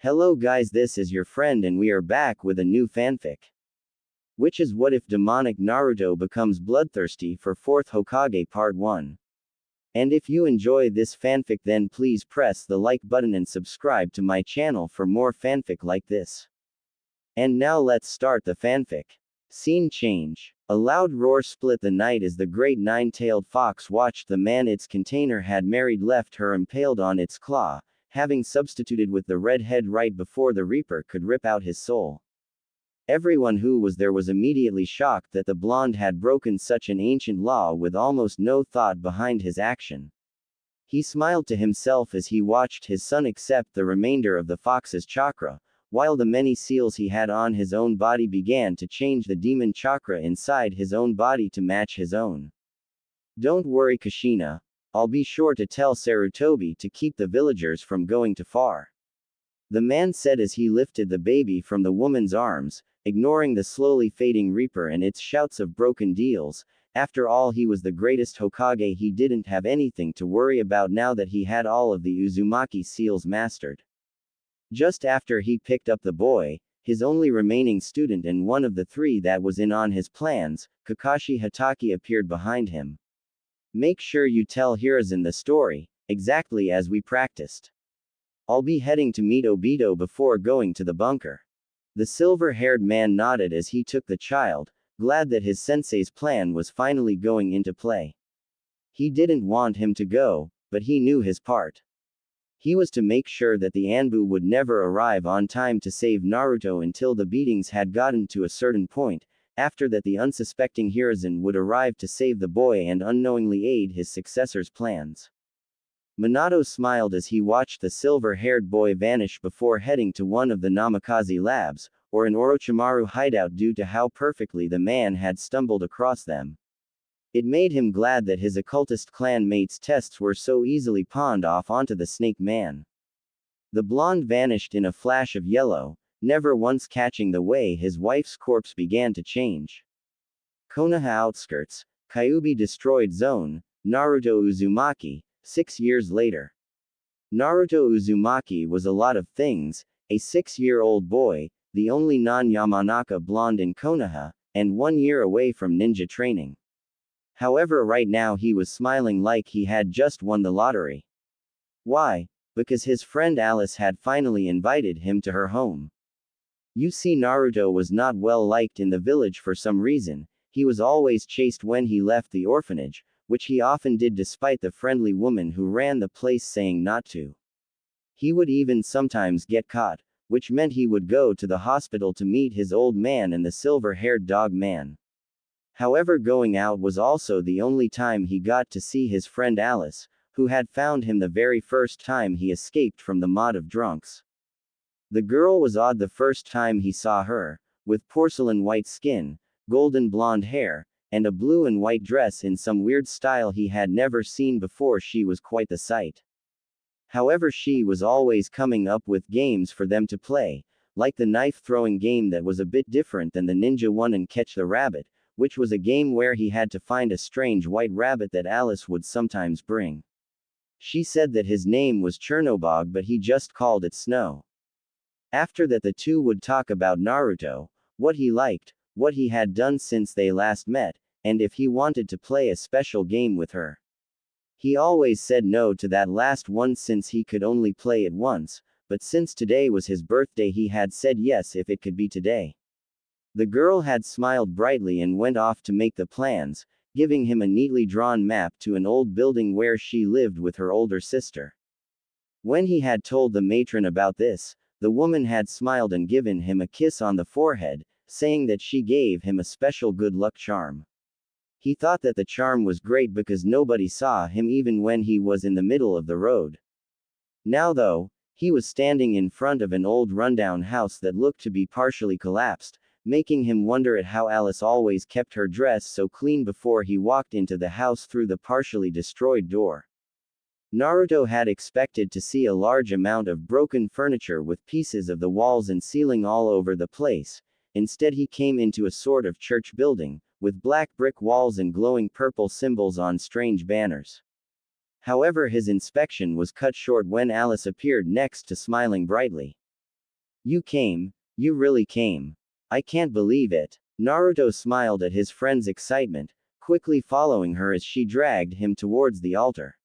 Hello guys, this is your friend and we are back with a new fanfic. Which is what if demonic Naruto becomes bloodthirsty for 4th Hokage part 1. And if you enjoy this fanfic then please press the like button and subscribe to my channel for more fanfic like this. And now let's start the fanfic. Scene change. A loud roar split the night as the great nine-tailed fox watched the man its container had married left her impaled on its claw, having substituted with the red head right before the Reaper could rip out his soul. Everyone who was there was immediately shocked that the blonde had broken such an ancient law with almost no thought behind his action. He smiled to himself as he watched his son accept the remainder of the fox's chakra, while the many seals he had on his own body began to change the demon chakra inside his own body to match his own. Don't worry Kushina, I'll be sure to tell Sarutobi to keep the villagers from going too far. The man said as he lifted the baby from the woman's arms, ignoring the slowly fading Reaper and its shouts of broken deals. After all, he was the greatest Hokage. He didn't have anything to worry about now that he had all of the Uzumaki seals mastered. Just after he picked up the boy, his only remaining student and one of the three that was in on his plans, Kakashi Hatake appeared behind him. Make sure you tell Hiruzen the story, exactly as we practiced. I'll be heading to meet Obito before going to the bunker. The silver-haired man nodded as he took the child, glad that his sensei's plan was finally going into play. He didn't want him to go, but he knew his part. He was to make sure that the Anbu would never arrive on time to save Naruto until the beatings had gotten to a certain point. After that the unsuspecting Hiruzen would arrive to save the boy and unknowingly aid his successor's plans. Minato smiled as he watched the silver-haired boy vanish before heading to one of the Namikaze labs, or an Orochimaru hideout due to how perfectly the man had stumbled across them. It made him glad that his occultist clan mates' tests were so easily pawned off onto the Snake Man. The blonde vanished in a flash of yellow, never once catching the way his wife's corpse began to change. Konoha outskirts, Kyuubi destroyed zone, Naruto Uzumaki, 6 years later. Naruto Uzumaki was a lot of things, a 6-year-old boy, the only non-Yamanaka blonde in Konoha, and 1 year away from ninja training. However, right now he was smiling like he had just won the lottery. Why? Because his friend Alice had finally invited him to her home. You see, Naruto was not well liked in the village for some reason. He was always chased when he left the orphanage, which he often did despite the friendly woman who ran the place saying not to. He would even sometimes get caught, which meant he would go to the hospital to meet his old man and the silver-haired dog man. However, going out was also the only time he got to see his friend Alice, who had found him the very first time he escaped from the mob of drunks. The girl was odd the first time he saw her, with porcelain white skin, golden blonde hair, and a blue and white dress in some weird style he had never seen before. She was quite the sight. However, she was always coming up with games for them to play, like the knife-throwing game that was a bit different than the ninja one and Catch the Rabbit, which was a game where he had to find a strange white rabbit that Alice would sometimes bring. She said that his name was Chernobog but he just called it Snow. After that the two would talk about Naruto, what he liked, what he had done since they last met, and if he wanted to play a special game with her. He always said no to that last one since he could only play it once, but since today was his birthday he had said yes if it could be today. The girl had smiled brightly and went off to make the plans, giving him a neatly drawn map to an old building where she lived with her older sister. When he had told the matron about this, the woman had smiled and given him a kiss on the forehead, saying that she gave him a special good luck charm. He thought that the charm was great because nobody saw him even when he was in the middle of the road. Now though, he was standing in front of an old rundown house that looked to be partially collapsed, making him wonder at how Alice always kept her dress so clean before he walked into the house through the partially destroyed door. Naruto had expected to see a large amount of broken furniture with pieces of the walls and ceiling all over the place. Instead he came into a sort of church building, with black brick walls and glowing purple symbols on strange banners. However, his inspection was cut short when Alice appeared next to smiling brightly. You came, you really came. I can't believe it. Naruto smiled at his friend's excitement, quickly following her as she dragged him towards the altar.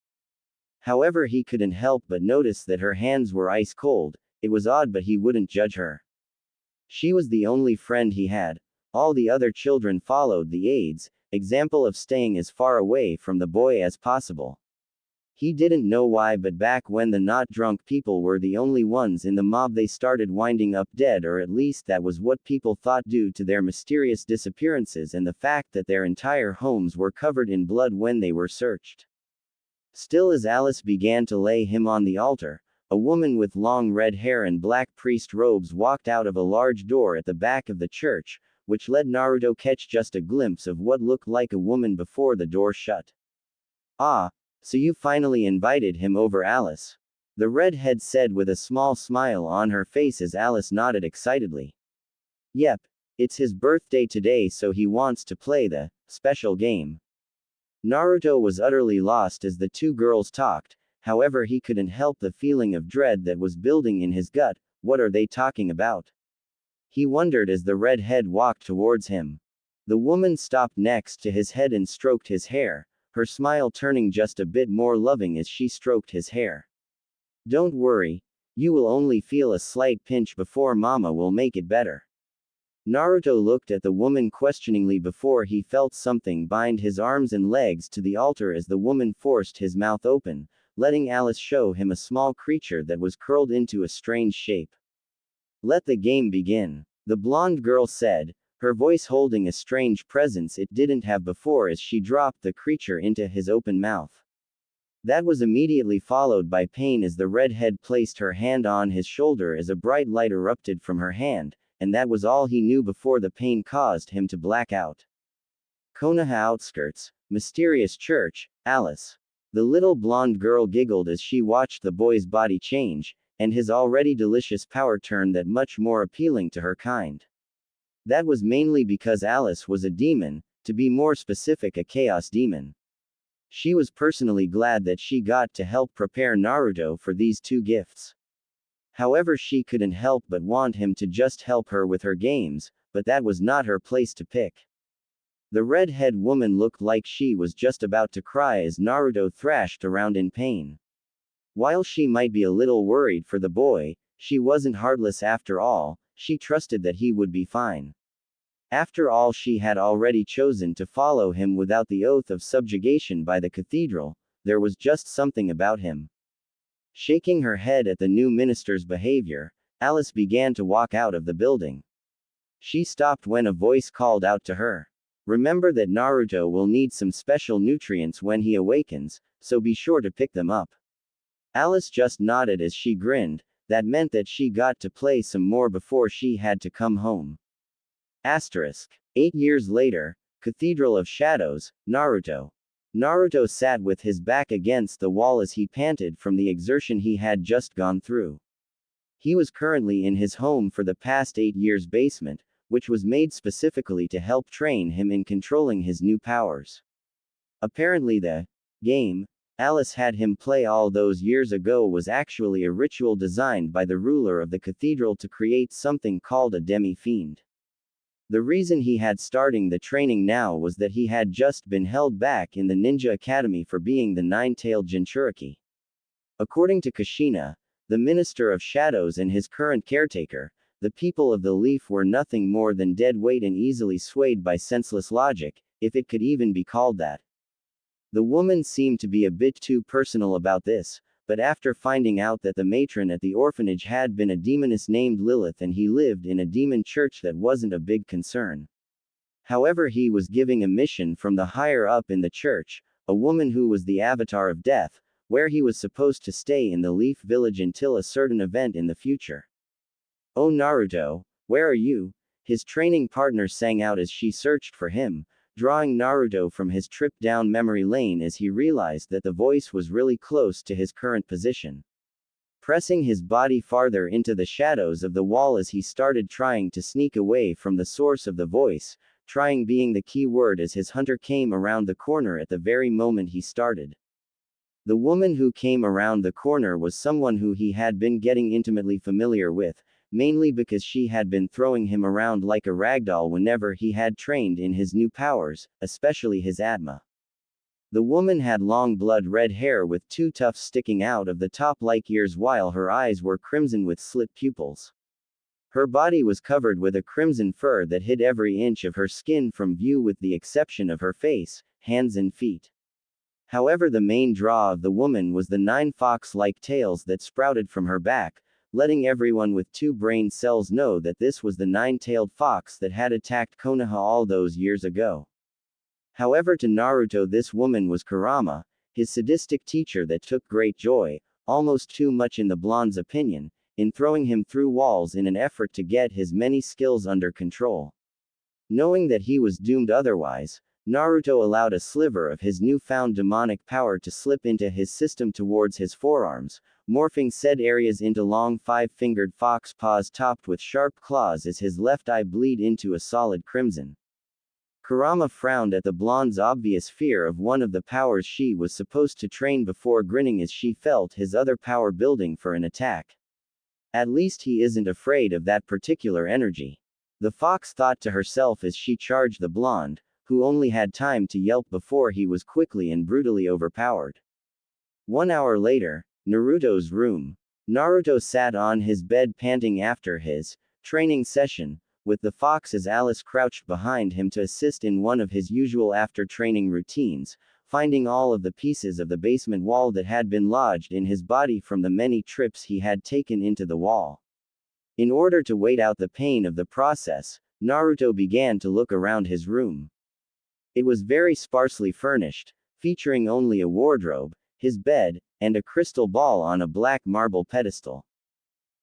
However, he couldn't help but notice that her hands were ice cold. It was odd, but he wouldn't judge her. She was the only friend he had. All the other children followed the aide's example of staying as far away from the boy as possible. He didn't know why, but back when the not drunk people were the only ones in the mob, they started winding up dead, or at least that was what people thought due to their mysterious disappearances and the fact that their entire homes were covered in blood when they were searched. Still, as Alice began to lay him on the altar, a woman with long red hair and black priest robes walked out of a large door at the back of the church, which let Naruto catch just a glimpse of what looked like a woman before the door shut. Ah, so you finally invited him over, Alice. The redhead said with a small smile on her face as Alice nodded excitedly. Yep, it's his birthday today, so he wants to play the special game. Naruto was utterly lost as the two girls talked, however he couldn't help the feeling of dread that was building in his gut. What are they talking about? He wondered as the redhead walked towards him. The woman stopped next to his head and stroked his hair, her smile turning just a bit more loving as she stroked his hair. Don't worry, you will only feel a slight pinch before Mama will make it better. Naruto looked at the woman questioningly before he felt something bind his arms and legs to the altar as the woman forced his mouth open, letting Alice show him a small creature that was curled into a strange shape. Let the game begin, the blonde girl said, her voice holding a strange presence it didn't have before as she dropped the creature into his open mouth. That was immediately followed by pain as the redhead placed her hand on his shoulder as a bright light erupted from her hand, and that was all he knew before the pain caused him to black out. Konoha outskirts, mysterious church, Alice. The little blonde girl giggled as she watched the boy's body change, and his already delicious power turn that much more appealing to her kind. That was mainly because Alice was a demon, to be more specific, a chaos demon. She was personally glad that she got to help prepare Naruto for these two gifts. However, she couldn't help but want him to just help her with her games, but that was not her place to pick. The red-haired woman looked like she was just about to cry as Naruto thrashed around in pain. While she might be a little worried for the boy, she wasn't heartless after all. She trusted that he would be fine. After all, she had already chosen to follow him without the oath of subjugation by the cathedral. There was just something about him. Shaking her head at the new minister's behavior, Alice began to walk out of the building. She stopped when a voice called out to her. Remember that Naruto will need some special nutrients when he awakens, so be sure to pick them up. Alice just nodded as she grinned. That meant that she got to play some more before she had to come home. Asterisk. 8 years later, Cathedral of Shadows, Naruto. Naruto sat with his back against the wall as he panted from the exertion he had just gone through. He was currently in his home for the past 8 years basement, which was made specifically to help train him in controlling his new powers. Apparently the game Alice had him play all those years ago was actually a ritual designed by the ruler of the cathedral to create something called a demi-fiend. The reason he had starting the training now was that he had just been held back in the ninja academy for being the nine-tailed Jinchuriki. According to Kushina, the Minister of Shadows and his current caretaker, the people of the Leaf were nothing more than dead weight and easily swayed by senseless logic, if it could even be called that. The woman seemed to be a bit too personal about this, but after finding out that the matron at the orphanage had been a demoness named Lilith and he lived in a demon church, that wasn't a big concern. However, he was giving a mission from the higher up in the church, a woman who was the avatar of death, where he was supposed to stay in the Leaf Village until a certain event in the future. Oh Naruto, where are you? His training partner sang out as she searched for him, drawing Naruto from his trip down memory lane as he realized that the voice was really close to his current position. Pressing his body farther into the shadows of the wall as he started trying to sneak away from the source of the voice, trying being the key word as his hunter came around the corner at the very moment he started. The woman who came around the corner was someone who he had been getting intimately familiar with, mainly because she had been throwing him around like a ragdoll whenever he had trained in his new powers, especially his Atma. The woman had long blood-red hair with two tufts sticking out of the top like ears while her eyes were crimson with slit pupils. Her body was covered with a crimson fur that hid every inch of her skin from view with the exception of her face, hands and feet. However, the main draw of the woman was the 9 fox-like tails that sprouted from her back, letting everyone with 2 brain cells know that this was the 9-tailed fox that had attacked Konoha all those years ago. However, to Naruto this woman was Kurama, his sadistic teacher that took great joy, almost too much in the blonde's opinion, in throwing him through walls in an effort to get his many skills under control. Knowing that he was doomed otherwise, Naruto allowed a sliver of his newfound demonic power to slip into his system towards his forearms, morphing said areas into long 5-fingered fox paws topped with sharp claws as his left eye bleed into a solid crimson. Kurama frowned at the blonde's obvious fear of one of the powers she was supposed to train before grinning as she felt his other power building for an attack. At least he isn't afraid of that particular energy. The fox thought to herself as she charged the blonde, who only had time to yelp before he was quickly and brutally overpowered. 1 hour later, Naruto's room. Naruto sat on his bed panting after his training session, with the fox as Alice crouched behind him to assist in one of his usual after-training routines, finding all of the pieces of the basement wall that had been lodged in his body from the many trips he had taken into the wall. In order to wait out the pain of the process, Naruto began to look around his room. It was very sparsely furnished, featuring only a wardrobe, his bed, and a crystal ball on a black marble pedestal.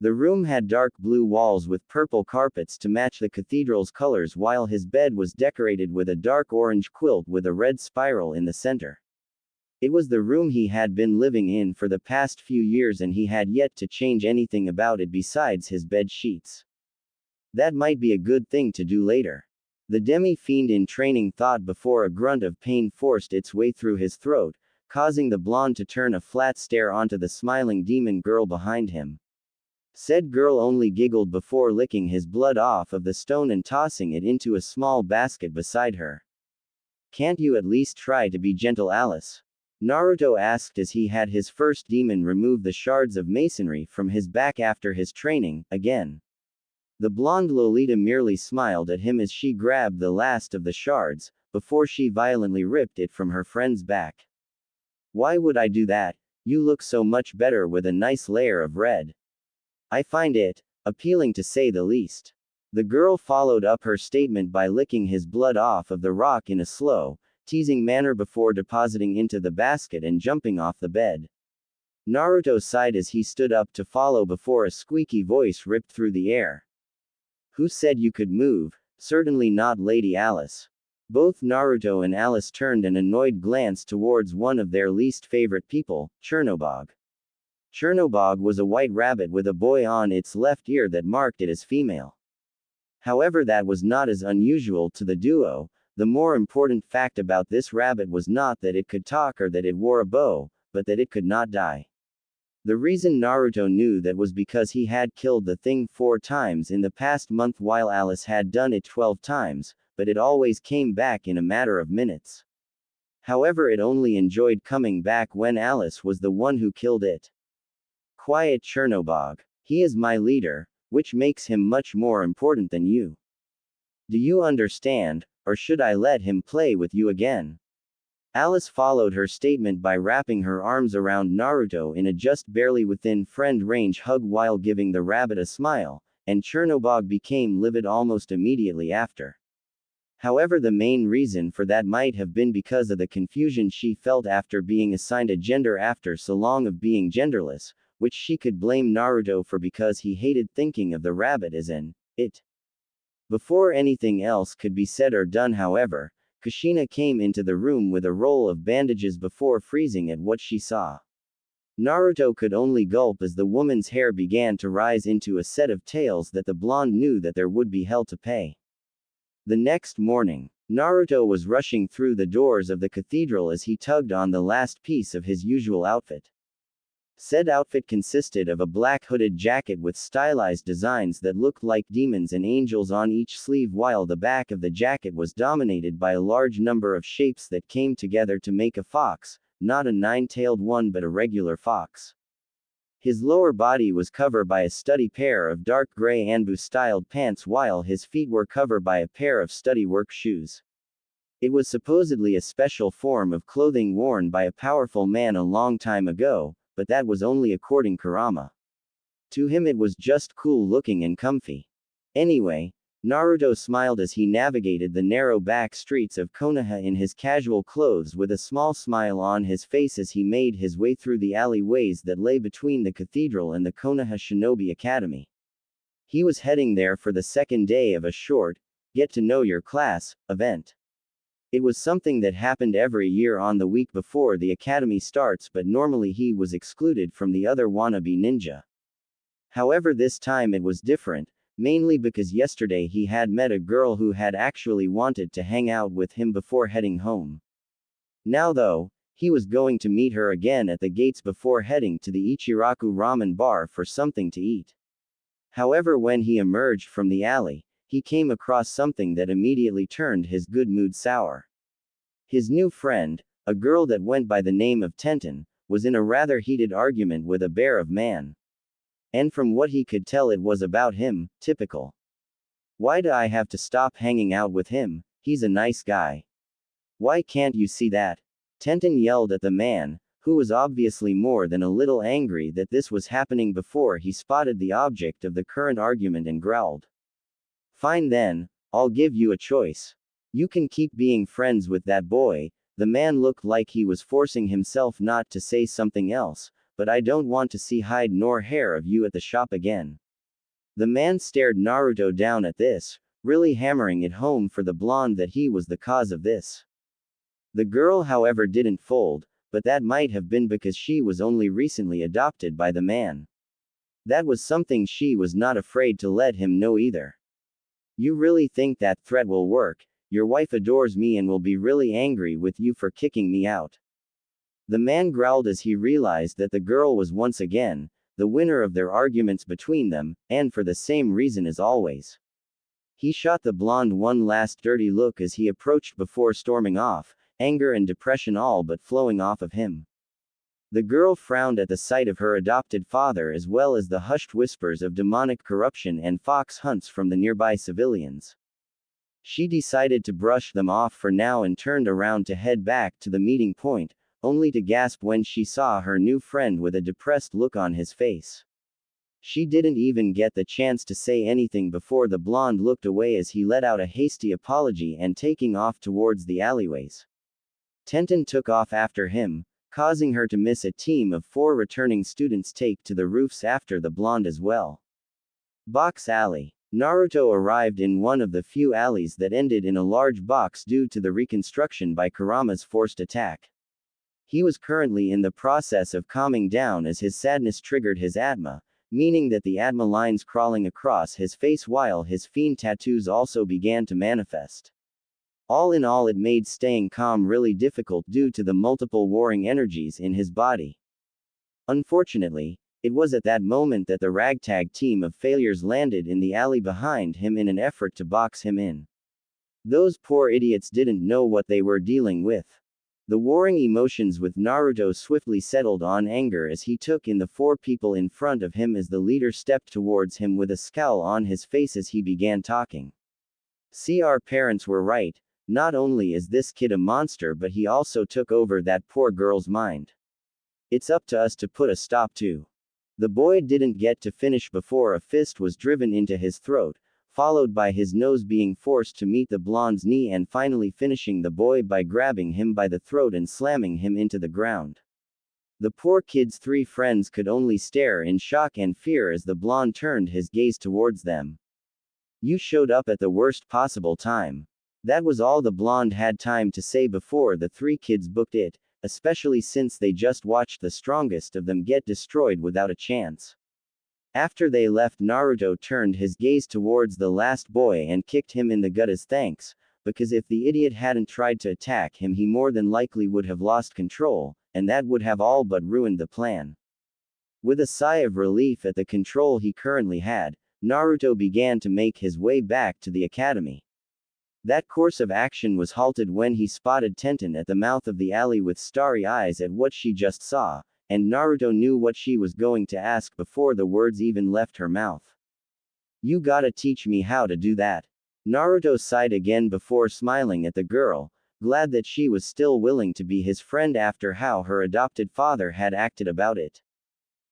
The room had dark blue walls with purple carpets to match the cathedral's colors, while his bed was decorated with a dark orange quilt with a red spiral in the center. It was the room he had been living in for the past few years and he had yet to change anything about it besides his bed sheets. That might be a good thing to do later. The demi-fiend in training thought before a grunt of pain forced its way through his throat, causing the blonde to turn a flat stare onto the smiling demon girl behind him. Said girl only giggled before licking his blood off of the stone and tossing it into a small basket beside her. "Can't you at least try to be gentle, Alice?" Naruto asked as he had his first demon remove the shards of masonry from his back after his training, again. The blonde Lolita merely smiled at him as she grabbed the last of the shards, before she violently ripped it from her friend's back. "Why would I do that? You look so much better with a nice layer of red. I find it appealing to say the least." The girl followed up her statement by licking his blood off of the rock in a slow, teasing manner before depositing into the basket and jumping off the bed. Naruto sighed as he stood up to follow before a squeaky voice ripped through the air. "Who said you could move? Certainly not Lady Alice." Both Naruto and Alice turned an annoyed glance towards one of their least favorite people, Chernobog. Chernobog was a white rabbit with a boy on its left ear that marked it as female. However, that was not as unusual to the duo. The more important fact about this rabbit was not that it could talk or that it wore a bow, but that it could not die. The reason Naruto knew that was because he had killed the thing 4 times in the past month while Alice had done it 12 times, but it always came back in a matter of minutes. However, it only enjoyed coming back when Alice was the one who killed it. "Quiet, Chernobog. He is my leader, which makes him much more important than you. Do you understand, or should I let him play with you again?" Alice followed her statement by wrapping her arms around Naruto in a just barely within friend range hug while giving the rabbit a smile, and Chernobog became livid almost immediately after. However, the main reason for that might have been because of the confusion she felt after being assigned a gender after so long of being genderless, which she could blame Naruto for because he hated thinking of the rabbit as an it. Before anything else could be said or done, however, Kushina came into the room with a roll of bandages before freezing at what she saw. Naruto could only gulp as the woman's hair began to rise into a set of tails that the blonde knew that there would be hell to pay. The next morning, Naruto was rushing through the doors of the cathedral as he tugged on the last piece of his usual outfit. Said outfit consisted of a black hooded jacket with stylized designs that looked like demons and angels on each sleeve, while the back of the jacket was dominated by a large number of shapes that came together to make a fox, not a nine-tailed one but a regular fox. His lower body was covered by a study pair of dark gray Anbu-styled pants, while his feet were covered by a pair of study work shoes. It was supposedly a special form of clothing worn by a powerful man a long time ago, but that was only according Kurama. To him it was just cool looking and comfy. Anyway, Naruto smiled as he navigated the narrow back streets of Konoha in his casual clothes, with a small smile on his face as he made his way through the alleyways that lay between the cathedral and the Konoha Shinobi Academy. He was heading there for the second day of a short, get to know your class, event. It was something that happened every year on the week before the academy starts, but normally he was excluded from the other wannabe ninja. However, this time it was different, mainly because yesterday he had met a girl who had actually wanted to hang out with him before heading home. Now though, he was going to meet her again at the gates before heading to the Ichiraku ramen bar for something to eat. However, when he emerged from the alley, he came across something that immediately turned his good mood sour. His new friend, a girl that went by the name of Tenten, was in a rather heated argument with a bear of man. And from what he could tell, it was about him. Typical. Why do I have to stop hanging out with him? He's a nice guy. Why can't you see that? Tenten yelled at the man, who was obviously more than a little angry that this was happening before he spotted the object of the current argument, and growled. Fine then, I'll give you a choice. You can keep being friends with that boy. The man looked like he was forcing himself not to say something else, but I don't want to see hide nor hair of you at the shop again. The man stared Naruto down at this, really hammering it home for the blonde that he was the cause of this. The girl, however, didn't fold, but that might have been because she was only recently adopted by the man. That was something she was not afraid to let him know either. You really think that threat will work? Your wife adores me and will be really angry with you for kicking me out. The man growled as he realized that the girl was once again the winner of their arguments between them, and for the same reason as always. He shot the blonde one last dirty look as he approached before storming off, anger and depression all but flowing off of him. The girl frowned at the sight of her adopted father, as well as the hushed whispers of demonic corruption and fox hunts from the nearby civilians. She decided to brush them off for now and turned around to head back to the meeting point, only to gasp when she saw her new friend with a depressed look on his face. She didn't even get the chance to say anything before the blonde looked away as he let out a hasty apology and taking off towards the alleyways. Tenten took off after him, causing her to miss a team of 4 returning students take to the roofs after the blonde as well. Box Alley. Naruto arrived in one of the few alleys that ended in a large box due to the reconstruction by Kurama's forced attack. He was currently in the process of calming down as his sadness triggered his Atma, meaning that the Atma lines crawling across his face while his fiend tattoos also began to manifest. All in all, it made staying calm really difficult due to the multiple warring energies in his body. Unfortunately, it was at that moment that the ragtag team of failures landed in the alley behind him in an effort to box him in. Those poor idiots didn't know what they were dealing with. The warring emotions with Naruto swiftly settled on anger as he took in the 4 people in front of him as the leader stepped towards him with a scowl on his face as he began talking. See, our parents were right. Not only is this kid a monster, but he also took over that poor girl's mind. It's up to us to put a stop to. The boy didn't get to finish before a fist was driven into his throat, followed by his nose being forced to meet the blonde's knee and finally finishing the boy by grabbing him by the throat and slamming him into the ground. The poor kid's 3 friends could only stare in shock and fear as the blonde turned his gaze towards them. You showed up at the worst possible time. That was all the blonde had time to say before the 3 kids booked it, especially since they just watched the strongest of them get destroyed without a chance. After they left, Naruto turned his gaze towards the last boy and kicked him in the gut as thanks, because if the idiot hadn't tried to attack him, he more than likely would have lost control, and that would have all but ruined the plan. With a sigh of relief at the control he currently had, Naruto began to make his way back to the academy. That course of action was halted when he spotted Tenten at the mouth of the alley with starry eyes at what she just saw, and Naruto knew what she was going to ask before the words even left her mouth. "You gotta teach me how to do that." Naruto sighed again before smiling at the girl, glad that she was still willing to be his friend after how her adopted father had acted about it.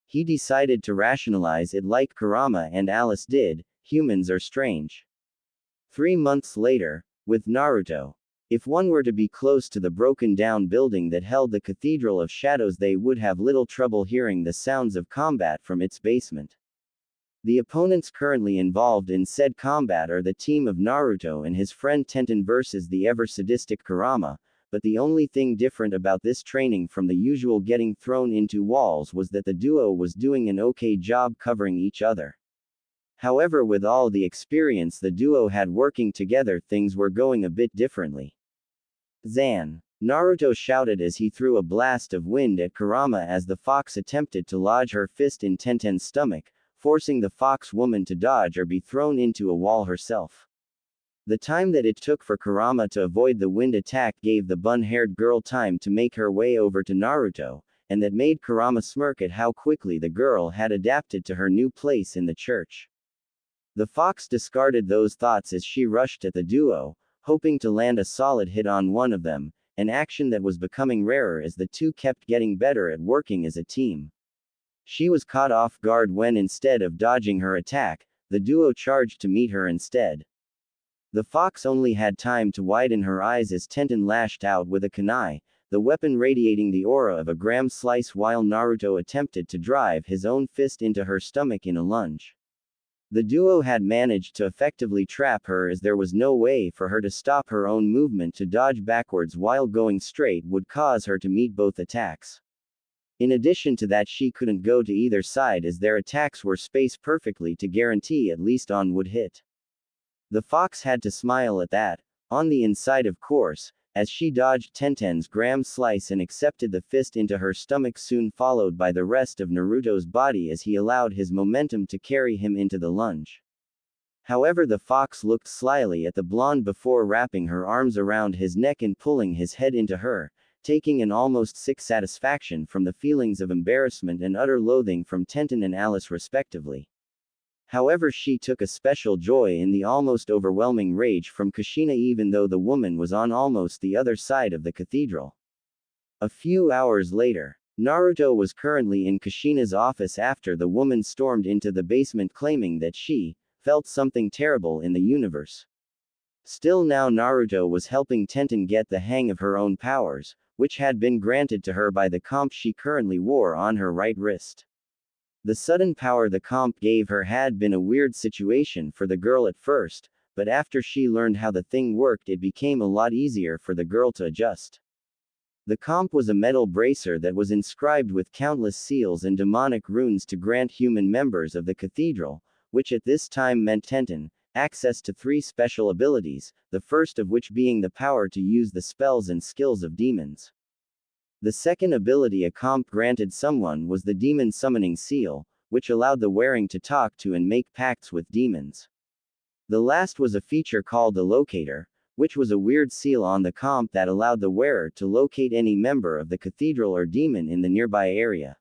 He decided to rationalize it like Kurama and Alice did: humans are strange. 3 months later, with Naruto. If one were to be close to the broken down building that held the Cathedral of Shadows, they would have little trouble hearing the sounds of combat from its basement. The opponents currently involved in said combat are the team of Naruto and his friend Tenten versus the ever-sadistic Kurama, but the only thing different about this training from the usual getting thrown into walls was that the duo was doing an okay job covering each other. However, with all the experience the duo had working together, things were going a bit differently. "Zan!" Naruto shouted as he threw a blast of wind at Kurama as the fox attempted to lodge her fist in Tenten's stomach, forcing the fox woman to dodge or be thrown into a wall herself. The time that it took for Kurama to avoid the wind attack gave the bun-haired girl time to make her way over to Naruto, and that made Kurama smirk at how quickly the girl had adapted to her new place in the church. The fox discarded those thoughts as she rushed at the duo, hoping to land a solid hit on one of them, an action that was becoming rarer as the two kept getting better at working as a team. She was caught off guard when, instead of dodging her attack, the duo charged to meet her instead. The fox only had time to widen her eyes as Tenten lashed out with a kunai, the weapon radiating the aura of a gram slice, while Naruto attempted to drive his own fist into her stomach in a lunge. The duo had managed to effectively trap her as there was no way for her to stop. Her own movement to dodge backwards while going straight would cause her to meet both attacks. In addition to that, she couldn't go to either side as their attacks were spaced perfectly to guarantee at least one would hit. The fox had to smile at that, on the inside of course, as she dodged Tenten's gram slice and accepted the fist into her stomach, soon followed by the rest of Naruto's body as he allowed his momentum to carry him into the lunge. However, the fox looked slyly at the blonde before wrapping her arms around his neck and pulling his head into her, taking an almost sick satisfaction from the feelings of embarrassment and utter loathing from Tenten and Alice respectively. However, she took a special joy in the almost overwhelming rage from Kushina, even though the woman was on almost the other side of the cathedral. A few hours later, Naruto was currently in Kushina's office after the woman stormed into the basement claiming that she felt something terrible in the universe. Still, now Naruto was helping Tenten get the hang of her own powers, which had been granted to her by the comp she currently wore on her right wrist. The sudden power the comp gave her had been a weird situation for the girl at first, but after she learned how the thing worked, it became a lot easier for the girl to adjust. The comp was a metal bracer that was inscribed with countless seals and demonic runes to grant human members of the cathedral, which at this time meant Tenten, access to 3 special abilities, the first of which being the power to use the spells and skills of demons. The second ability a comp granted someone was the Demon Summoning Seal, which allowed the wearing to talk to and make pacts with demons. The last was a feature called the Locator, which was a weird seal on the comp that allowed the wearer to locate any member of the cathedral or demon in the nearby area.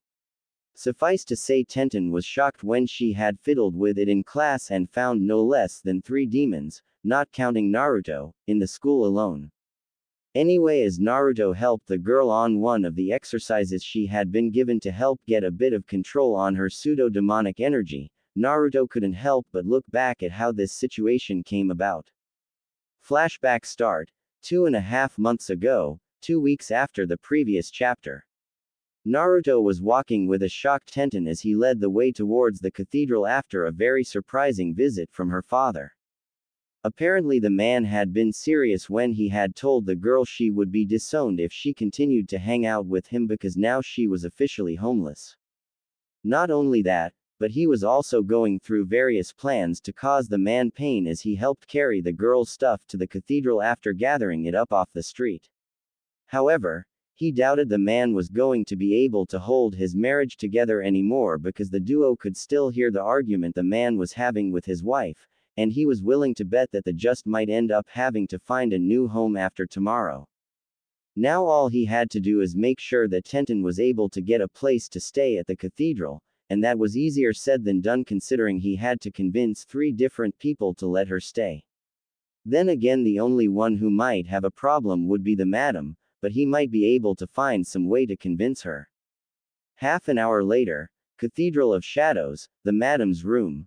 Suffice to say, Tenten was shocked when she had fiddled with it in class and found no less than 3 demons, not counting Naruto, in the school alone. Anyway, as Naruto helped the girl on one of the exercises she had been given to help get a bit of control on her pseudo-demonic energy, Naruto couldn't help but look back at how this situation came about. Flashback start, 2.5 months ago, 2 weeks after the previous chapter. Naruto was walking with a shocked Tenten as he led the way towards the cathedral after a very surprising visit from her father. Apparently the man had been serious when he had told the girl she would be disowned if she continued to hang out with him because now she was officially homeless. Not only that, but he was also going through various plans to cause the man pain as he helped carry the girl's stuff to the cathedral after gathering it up off the street. However, He doubted the man was going to be able to hold his marriage together anymore because the duo could still hear the argument the man was having with his wife, and he was willing to bet that the just might end up having to find a new home after tomorrow. Now all he had to do is make sure that Tenten was able to get a place to stay at the cathedral, and that was easier said than done considering he had to convince 3 different people to let her stay. Then again, the only one who might have a problem would be the madam, but he might be able to find some way to convince her. Half an hour later, Cathedral of Shadows, the madam's room.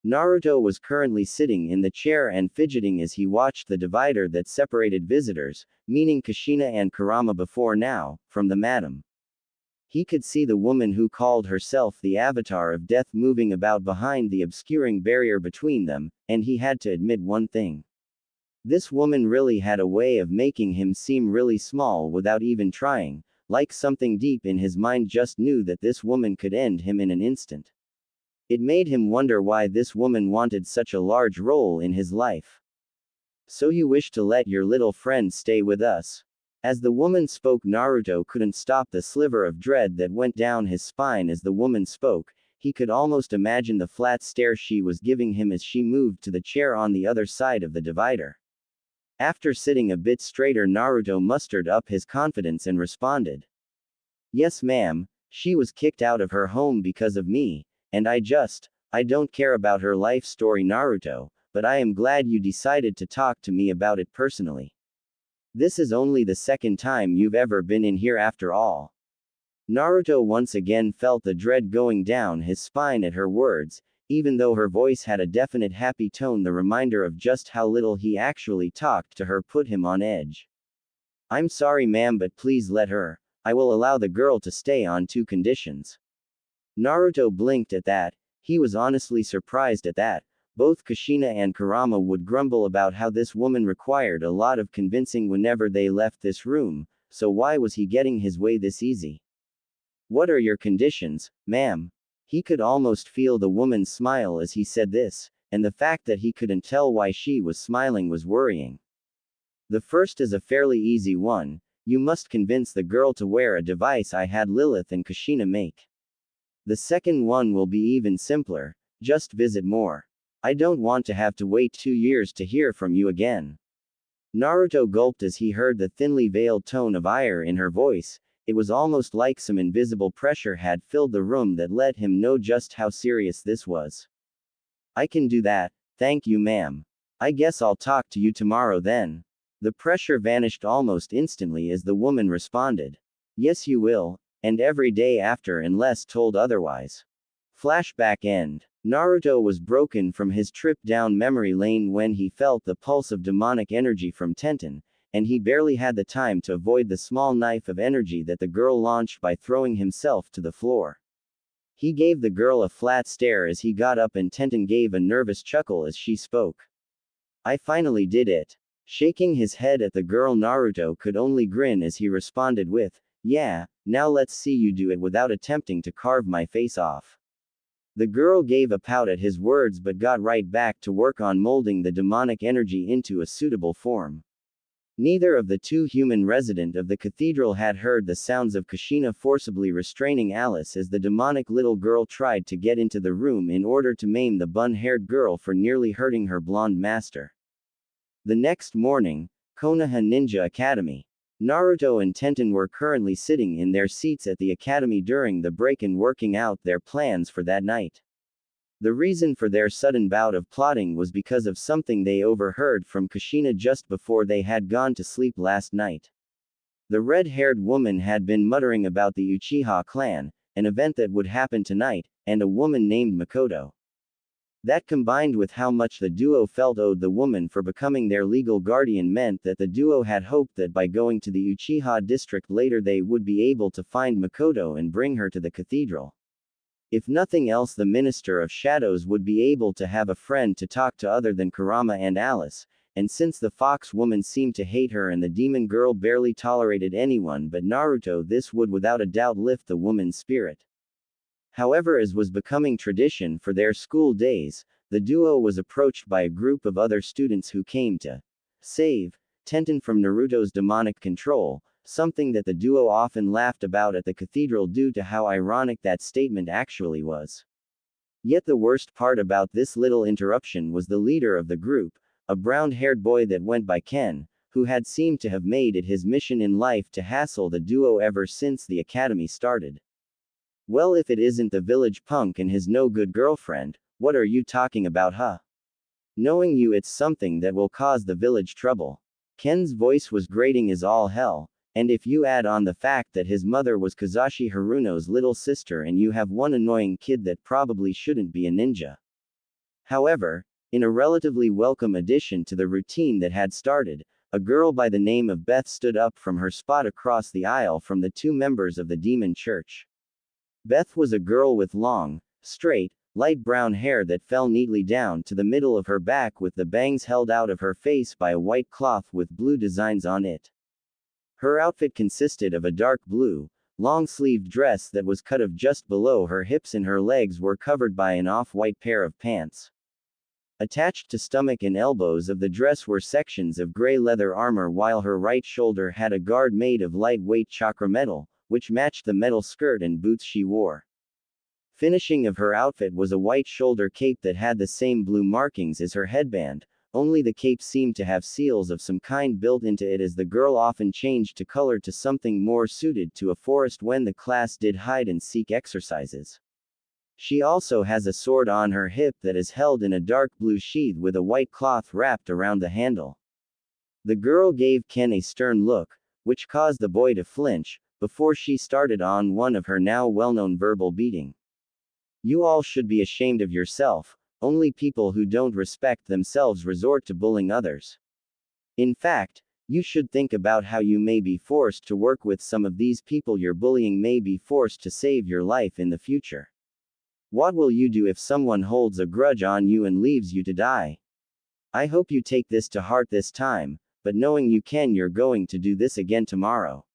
Naruto was currently sitting in the chair and fidgeting as he watched the divider that separated visitors, meaning Kushina and Kurama before now, from the madam. He could see the woman who called herself the Avatar of Death moving about behind the obscuring barrier between them, and he had to admit one thing. This woman really had a way of making him seem really small without even trying, like something deep in his mind just knew that this woman could end him in an instant. It made him wonder why this woman wanted such a large role in his life. "So you wish to let your little friend stay with us?" As the woman spoke, Naruto couldn't stop the sliver of dread that went down his spine as the woman spoke. He could almost imagine the flat stare she was giving him as she moved to the chair on the other side of the divider. After sitting a bit straighter, Naruto mustered up his confidence and responded. "Yes, ma'am, she was kicked out of her home because of me, and I don't care about her life story, Naruto, but I am glad you decided to talk to me about it personally. This is only the second time you've ever been in here after all." Naruto once again felt the dread going down his spine at her words. Even though her voice had a definite happy tone, the reminder of just how little he actually talked to her put him on edge. "I'm sorry, ma'am, but please let her. I will allow the girl to stay on 2 conditions." Naruto blinked at that. He was honestly surprised at that. Both Kushina and Kurama would grumble about how this woman required a lot of convincing whenever they left this room, so why was he getting his way this easy? "What are your conditions, ma'am?" He could almost feel the woman smile as he said this, and the fact that he couldn't tell why she was smiling was worrying. "The first is a fairly easy one. You must convince the girl to wear a device I had Lilith and Kushina make. The second one will be even simpler. Just visit more. I don't want to have to wait 2 years to hear from you again." Naruto gulped as he heard the thinly veiled tone of ire in her voice. It was almost like some invisible pressure had filled the room that let him know just how serious this was. "I can do that, thank you, ma'am. I guess I'll talk to you tomorrow then." The pressure vanished almost instantly as the woman responded. "Yes, you will, and every day after unless told otherwise." Flashback end. Naruto was broken from his trip down memory lane when he felt the pulse of demonic energy from Tenten, and he barely had the time to avoid the small knife of energy that the girl launched by throwing himself to the floor. He gave the girl a flat stare as he got up, and Tenten gave a nervous chuckle as she spoke. "I finally did it." Shaking his head at the girl, Naruto could only grin as he responded with, "Yeah, now let's see you do it without attempting to carve my face off." The girl gave a pout at his words but got right back to work on molding the demonic energy into a suitable form. Neither of the 2 human residents of the cathedral had heard the sounds of Kushina forcibly restraining Alice as the demonic little girl tried to get into the room in order to maim the bun-haired girl for nearly hurting her blonde master. The next morning, Konoha Ninja Academy. Naruto and Tenten were currently sitting in their seats at the academy during the break and working out their plans for that night. The reason for their sudden bout of plotting was because of something they overheard from Kushina just before they had gone to sleep last night. The red-haired woman had been muttering about the Uchiha clan, an event that would happen tonight, and a woman named Makoto. That, combined with how much the duo felt owed the woman for becoming their legal guardian, meant that the duo had hoped that by going to the Uchiha district later they would be able to find Makoto and bring her to the cathedral. If nothing else, the Minister of Shadows would be able to have a friend to talk to other than Kurama and Alice, and since the fox woman seemed to hate her and the demon girl barely tolerated anyone but Naruto, this would without a doubt lift the woman's spirit. However, as was becoming tradition for their school days, the duo was approached by a group of other students who came to save Tenten from Naruto's demonic control, something that the duo often laughed about at the cathedral due to how ironic that statement actually was. Yet the worst part about this little interruption was the leader of the group, a brown-haired boy that went by Ken, who had seemed to have made it his mission in life to hassle the duo ever since the academy started. Well, if it isn't the village punk and his no-good girlfriend, what are you talking about, huh? Knowing you, it's something that will cause the village trouble. Ken's voice was grating as all hell, and if you add on the fact that his mother was Kazashi Haruno's little sister and you have one annoying kid that probably shouldn't be a ninja. However, in a relatively welcome addition to the routine that had started, a girl by the name of Beth stood up from her spot across the aisle from the two members of the Demon Church. Beth was a girl with long, straight, light brown hair that fell neatly down to the middle of her back with the bangs held out of her face by a white cloth with blue designs on it. Her outfit consisted of a dark blue, long-sleeved dress that was cut of just below her hips and her legs were covered by an off-white pair of pants. Attached to stomach and elbows of the dress were sections of gray leather armor while her right shoulder had a guard made of lightweight chakra metal, which matched the metal skirt and boots she wore. Finishing of her outfit was a white shoulder cape that had the same blue markings as her headband, only the cape seemed to have seals of some kind built into it as the girl often changed to color to something more suited to a forest when the class did hide-and-seek exercises. She also has a sword on her hip that is held in a dark blue sheath with a white cloth wrapped around the handle. The girl gave Ken a stern look, which caused the boy to flinch, before she started on one of her now well-known verbal beating. You all should be ashamed of yourself, only people who don't respect themselves resort to bullying others. In fact, you should think about how you may be forced to work with some of these people you're bullying may be forced to save your life in the future. What will you do if someone holds a grudge on you and leaves you to die? I hope you take this to heart this time, but knowing you can, you're going to do this again tomorrow.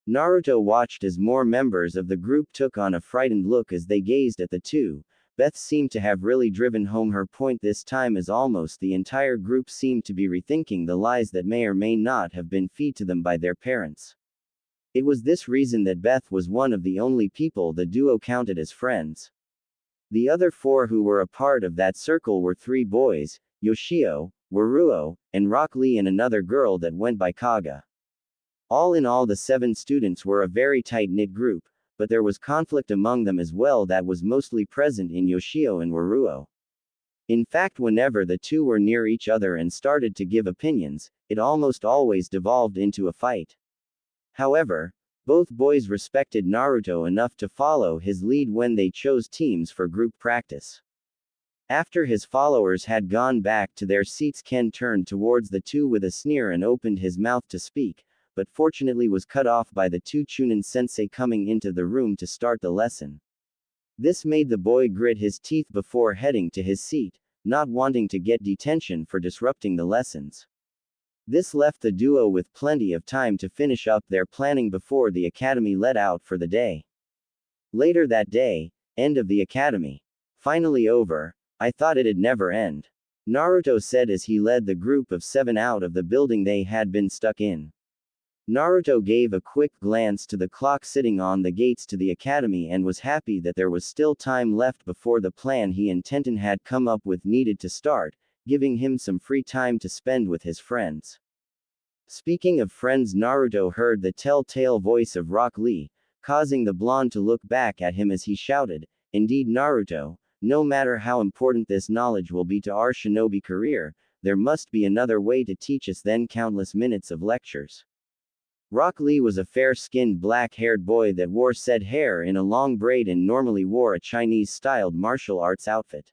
Naruto watched as more members of the group took on a frightened look as they gazed at the two. Beth seemed to have really driven home her point this time as almost the entire group seemed to be rethinking the lies that may or may not have been fed to them by their parents. It was this reason that Beth was one of the only people the duo counted as friends. The other four who were a part of that circle were three boys, Yoshio, Waruo, and Rock Lee, and another girl that went by Kaga. All in all, the 7 students were a very tight-knit group, but there was conflict among them as well that was mostly present in Yoshio and Waruo. In fact, whenever the two were near each other and started to give opinions, it almost always devolved into a fight. However, both boys respected Naruto enough to follow his lead when they chose teams for group practice. After his followers had gone back to their seats, Ken turned towards the two with a sneer and opened his mouth to speak, but fortunately was cut off by the two Chunin-sensei coming into the room to start the lesson. This made the boy grit his teeth before heading to his seat, not wanting to get detention for disrupting the lessons. This left the duo with plenty of time to finish up their planning before the academy let out for the day. Later that day, end of the academy. Finally over. I thought it'd never end. Naruto said as he led the group of 7 out of the building they had been stuck in. Naruto gave a quick glance to the clock sitting on the gates to the academy and was happy that there was still time left before the plan he and Tenten had come up with needed to start, giving him some free time to spend with his friends. Speaking of friends, Naruto heard the telltale voice of Rock Lee, causing the blonde to look back at him as he shouted, "Indeed, Naruto, no matter how important this knowledge will be to our shinobi career, there must be another way to teach us than countless minutes of lectures." Rock Lee was a fair-skinned black-haired boy that wore said hair in a long braid and normally wore a Chinese-styled martial arts outfit.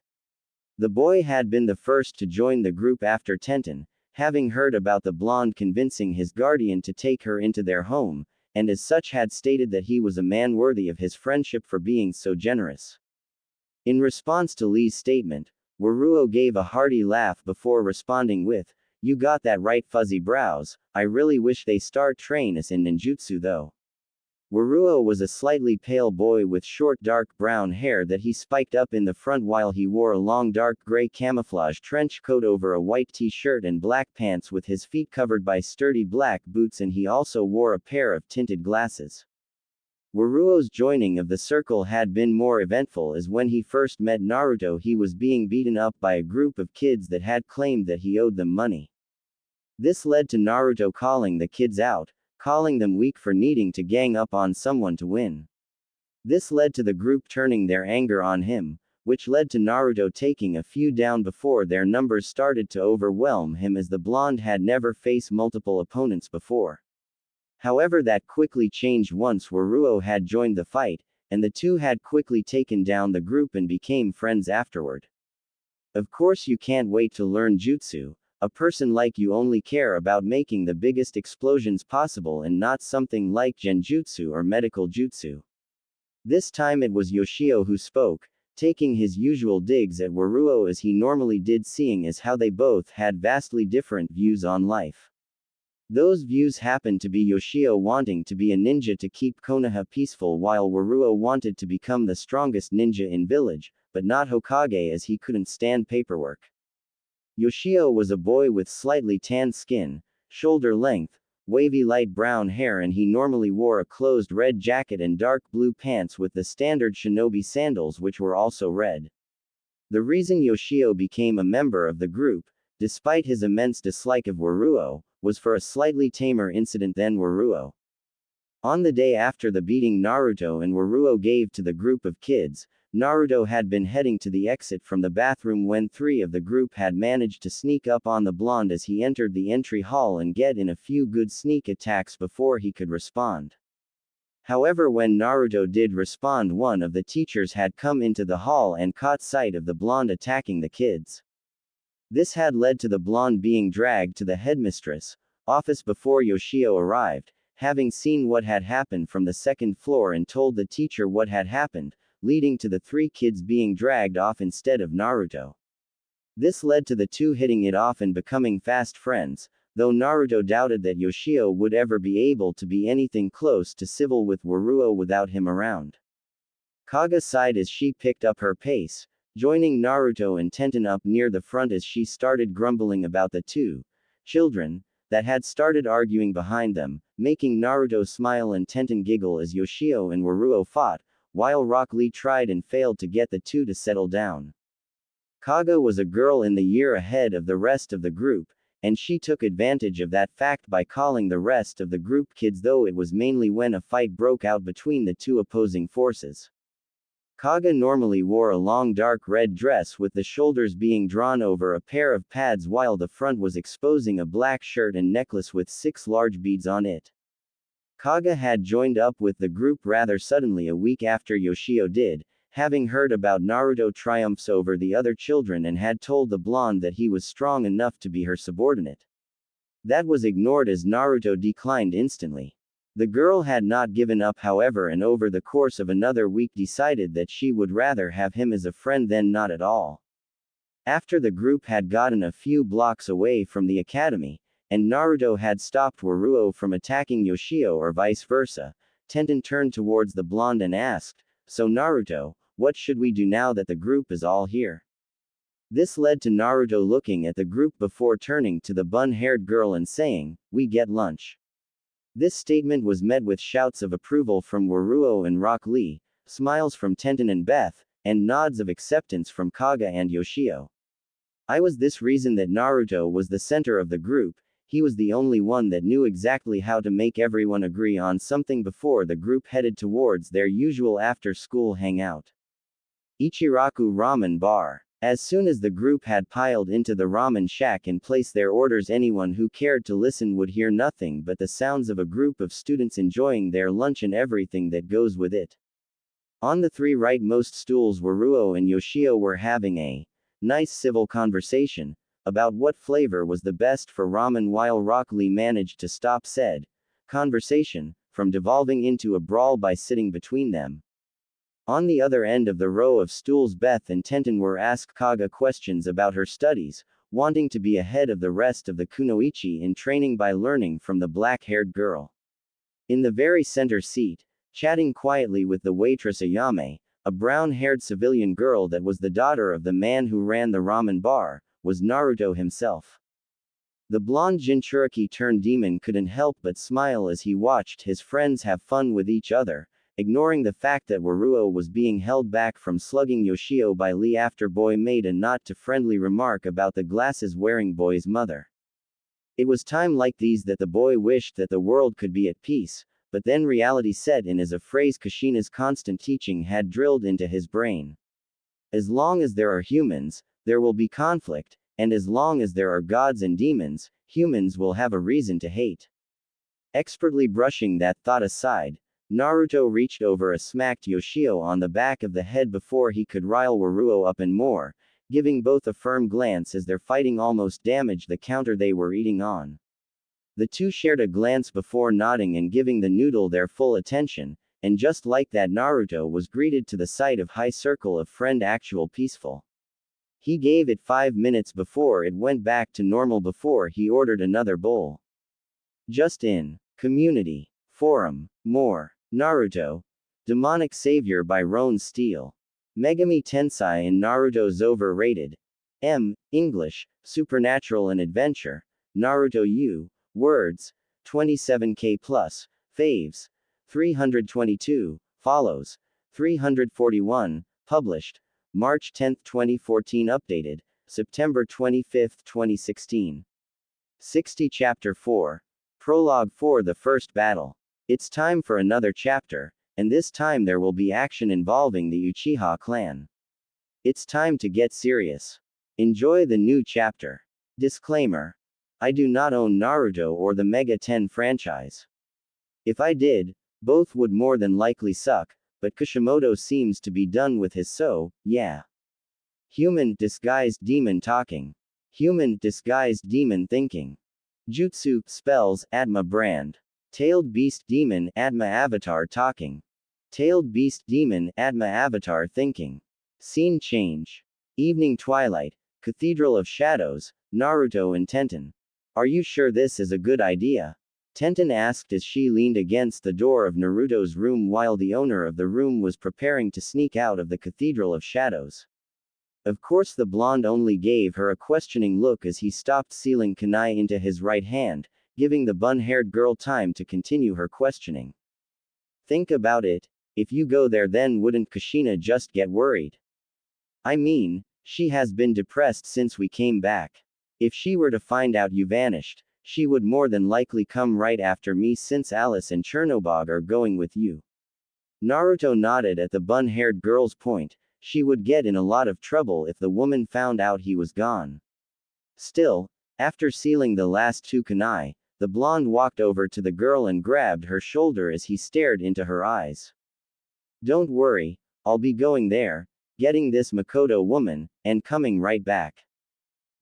The boy had been the first to join the group after Tenten, having heard about the blonde convincing his guardian to take her into their home, and as such had stated that he was a man worthy of his friendship for being so generous. In response to Lee's statement, Waruo gave a hearty laugh before responding with, "You got that right, fuzzy brows. I really wish they start train us in ninjutsu though." Waruo was a slightly pale boy with short dark brown hair that he spiked up in the front while he wore a long dark gray camouflage trench coat over a white t-shirt and black pants with his feet covered by sturdy black boots, and he also wore a pair of tinted glasses. Waruo's joining of the circle had been more eventful, as when he first met Naruto he was being beaten up by a group of kids that had claimed that he owed them money. This led to Naruto calling the kids out, calling them weak for needing to gang up on someone to win. This led to the group turning their anger on him, which led to Naruto taking a few down before their numbers started to overwhelm him, as the blonde had never faced multiple opponents before. However, that quickly changed once Waruo had joined the fight, and the two had quickly taken down the group and became friends afterward. Of course, you can't wait to learn jutsu. A person like you only care about making the biggest explosions possible and not something like genjutsu or medical jutsu. This time it was Yoshio who spoke, taking his usual digs at Waruo as he normally did, seeing as how they both had vastly different views on life. Those views happened to be Yoshio wanting to be a ninja to keep Konoha peaceful, while Waruo wanted to become the strongest ninja in village, but not Hokage as he couldn't stand paperwork. Yoshio was a boy with slightly tanned skin, shoulder-length, wavy light brown hair, and he normally wore a closed red jacket and dark blue pants with the standard shinobi sandals, which were also red. The reason Yoshio became a member of the group, despite his immense dislike of Waruo, was for a slightly tamer incident than Waruo. On the day after the beating Naruto and Waruo gave to the group of kids, Naruto had been heading to the exit from the bathroom when three of the group had managed to sneak up on the blonde as he entered the entry hall and get in a few good sneak attacks before he could respond. However, when Naruto did respond, one of the teachers had come into the hall and caught sight of the blonde attacking the kids. This had led to the blonde being dragged to the headmistress' office before Yoshio arrived, having seen what had happened from the second floor, and told the teacher what had happened, leading to the three kids being dragged off instead of Naruto. This led to the two hitting it off and becoming fast friends, though Naruto doubted that Yoshio would ever be able to be anything close to civil with Waruo without him around. Kaga sighed as she picked up her pace, joining Naruto and Tenten up near the front as she started grumbling about the two children that had started arguing behind them, making Naruto smile and Tenten giggle as Yoshio and Waruo fought, while Rock Lee tried and failed to get the two to settle down. Kaga was a girl in the year ahead of the rest of the group, and she took advantage of that fact by calling the rest of the group kids, though it was mainly when a fight broke out between the two opposing forces. Kaga normally wore a long dark red dress with the shoulders being drawn over a pair of pads, while the front was exposing a black shirt and necklace with 6 large beads on it. Kaga had joined up with the group rather suddenly a week after Yoshio did, having heard about Naruto triumphs over the other children, and had told the blonde that he was strong enough to be her subordinate. That was ignored as Naruto declined instantly. The girl had not given up, however, and over the course of another week decided that she would rather have him as a friend than not at all. After the group had gotten a few blocks away from the academy, and Naruto had stopped Waruo from attacking Yoshio or vice versa, Tenten turned towards the blonde and asked, "So Naruto, what should we do now that the group is all here?" This led to Naruto looking at the group before turning to the bun-haired girl and saying, "We get lunch." This statement was met with shouts of approval from Waruo and Rock Lee, smiles from Tenten and Beth, and nods of acceptance from Kaga and Yoshio. I was this reason that Naruto was the center of the group. He was the only one that knew exactly how to make everyone agree on something before the group headed towards their usual after-school hangout. Ichiraku Ramen Bar. As soon as the group had piled into the ramen shack and placed their orders, anyone who cared to listen would hear nothing but the sounds of a group of students enjoying their lunch and everything that goes with it. On the 3 rightmost stools, Waruo and Yoshio were having a nice civil conversation about what flavor was the best for ramen, while Rock Lee managed to stop said conversation from devolving into a brawl by sitting between them. On the other end of the row of stools, Beth and Tenten were asked Kaga questions about her studies, wanting to be ahead of the rest of the kunoichi in training by learning from the black-haired girl. In the very center seat, chatting quietly with the waitress Ayame, a brown-haired civilian girl that was the daughter of the man who ran the ramen bar, was Naruto himself. The blonde Jinchuriki-turned-demon couldn't help but smile as he watched his friends have fun with each other, ignoring the fact that Waruo was being held back from slugging Yoshio by Lee after boy made a not-too-friendly remark about the glasses-wearing boy's mother. It was time like these that the boy wished that the world could be at peace, but then reality set in as a phrase Kushina's constant teaching had drilled into his brain. As long as there are humans, there will be conflict, and as long as there are gods and demons, humans will have a reason to hate. Expertly brushing that thought aside, Naruto reached over and smacked Yoshio on the back of the head before he could rile Waruo up and more, giving both a firm glance as their fighting almost damaged the counter they were eating on. The two shared a glance before nodding and giving the noodle their full attention, and just like that Naruto was greeted to the sight of high circle of friend actual peaceful. He gave it 5 minutes before it went back to normal before he ordered another bowl. Just in. Community. Forum. More. Naruto. Demonic Savior by Ron Steele. Megami Tensei in Naruto's overrated. English, Supernatural and Adventure. Naruto U. Words. 27k plus. Faves. 322. Follows. 341. Published. March 10, 2014. Updated. September 25, 2016. 60 Chapter 4. Prologue for the first battle. It's time for another chapter, and this time there will be action involving the Uchiha clan. It's time to get serious. Enjoy the new chapter. Disclaimer. I do not own Naruto or the Mega 10 franchise. If I did, both would more than likely suck, but Kishimoto seems to be done with his yeah. Human disguised demon talking. Human disguised demon thinking. Jutsu spells Atma brand. Tailed beast demon Atma avatar talking. Tailed beast demon Atma avatar thinking. Scene change. Evening twilight. Cathedral of Shadows. Naruto and Tenten. Are you sure this is a good idea? Tenten asked as she leaned against the door of Naruto's room while the owner of the room was preparing to sneak out of the Cathedral of Shadows. Of course the blonde only gave her a questioning look as he stopped sealing kunai into his right hand, giving the bun-haired girl time to continue her questioning. Think about it, if you go there then wouldn't Kushina just get worried? I mean, she has been depressed since we came back. If she were to find out you vanished, she would more than likely come right after me since Alice and Chernobog are going with you. Naruto nodded at the bun-haired girl's point. She would get in a lot of trouble if the woman found out he was gone. Still, after sealing the last two kunai, the blonde walked over to the girl and grabbed her shoulder as he stared into her eyes. Don't worry, I'll be going there, getting this Makoto woman, and coming right back.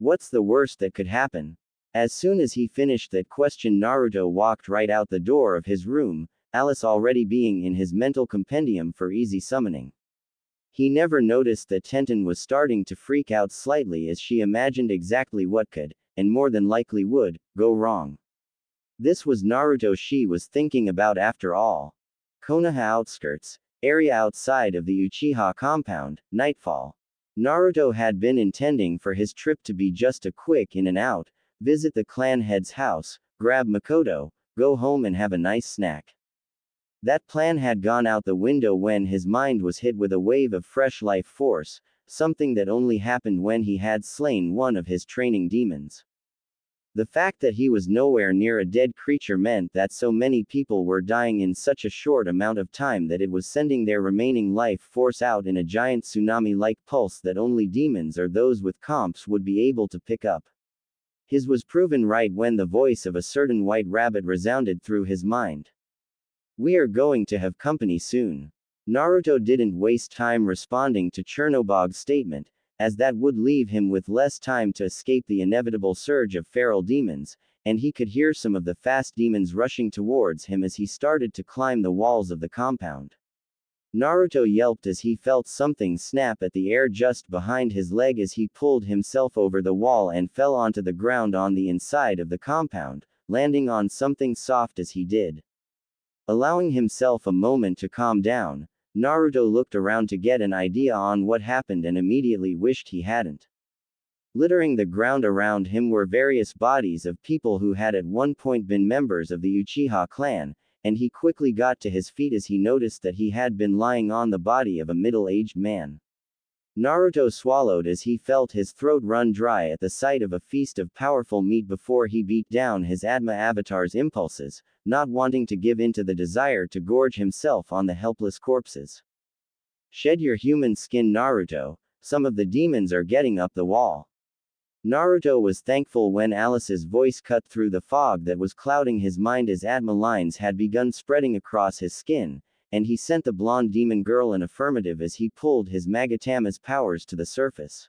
What's the worst that could happen? As soon as he finished that question, Naruto walked right out the door of his room, Alice already being in his mental compendium for easy summoning. He never noticed that Tenten was starting to freak out slightly as she imagined exactly what could, and more than likely would, go wrong. This was Naruto she was thinking about after all. Konoha outskirts, area outside of the Uchiha compound, nightfall. Naruto had been intending for his trip to be just a quick in and out, visit the clan head's house, grab Makoto, go home and have a nice snack. That plan had gone out the window when his mind was hit with a wave of fresh life force, something that only happened when he had slain one of his training demons. The fact that he was nowhere near a dead creature meant that so many people were dying in such a short amount of time that it was sending their remaining life force out in a giant tsunami-like pulse that only demons or those with comps would be able to pick up. His was proven right when the voice of a certain white rabbit resounded through his mind. We are going to have company soon. Naruto didn't waste time responding to Chernobog's statement, as that would leave him with less time to escape the inevitable surge of feral demons, and he could hear some of the fast demons rushing towards him as he started to climb the walls of the compound. Naruto yelped as he felt something snap at the air just behind his leg as he pulled himself over the wall and fell onto the ground on the inside of the compound, landing on something soft as he did. Allowing himself a moment to calm down, Naruto looked around to get an idea on what happened and immediately wished he hadn't. Littering the ground around him were various bodies of people who had at one point been members of the Uchiha clan, and he quickly got to his feet as he noticed that he had been lying on the body of a middle-aged man. Naruto swallowed as he felt his throat run dry at the sight of a feast of powerful meat before he beat down his Atma avatar's impulses, not wanting to give in to the desire to gorge himself on the helpless corpses. Shed your human skin, Naruto, some of the demons are getting up the wall. Naruto was thankful when Alice's voice cut through the fog that was clouding his mind as Atma lines had begun spreading across his skin, and he sent the blonde demon girl an affirmative as he pulled his Magatama's powers to the surface.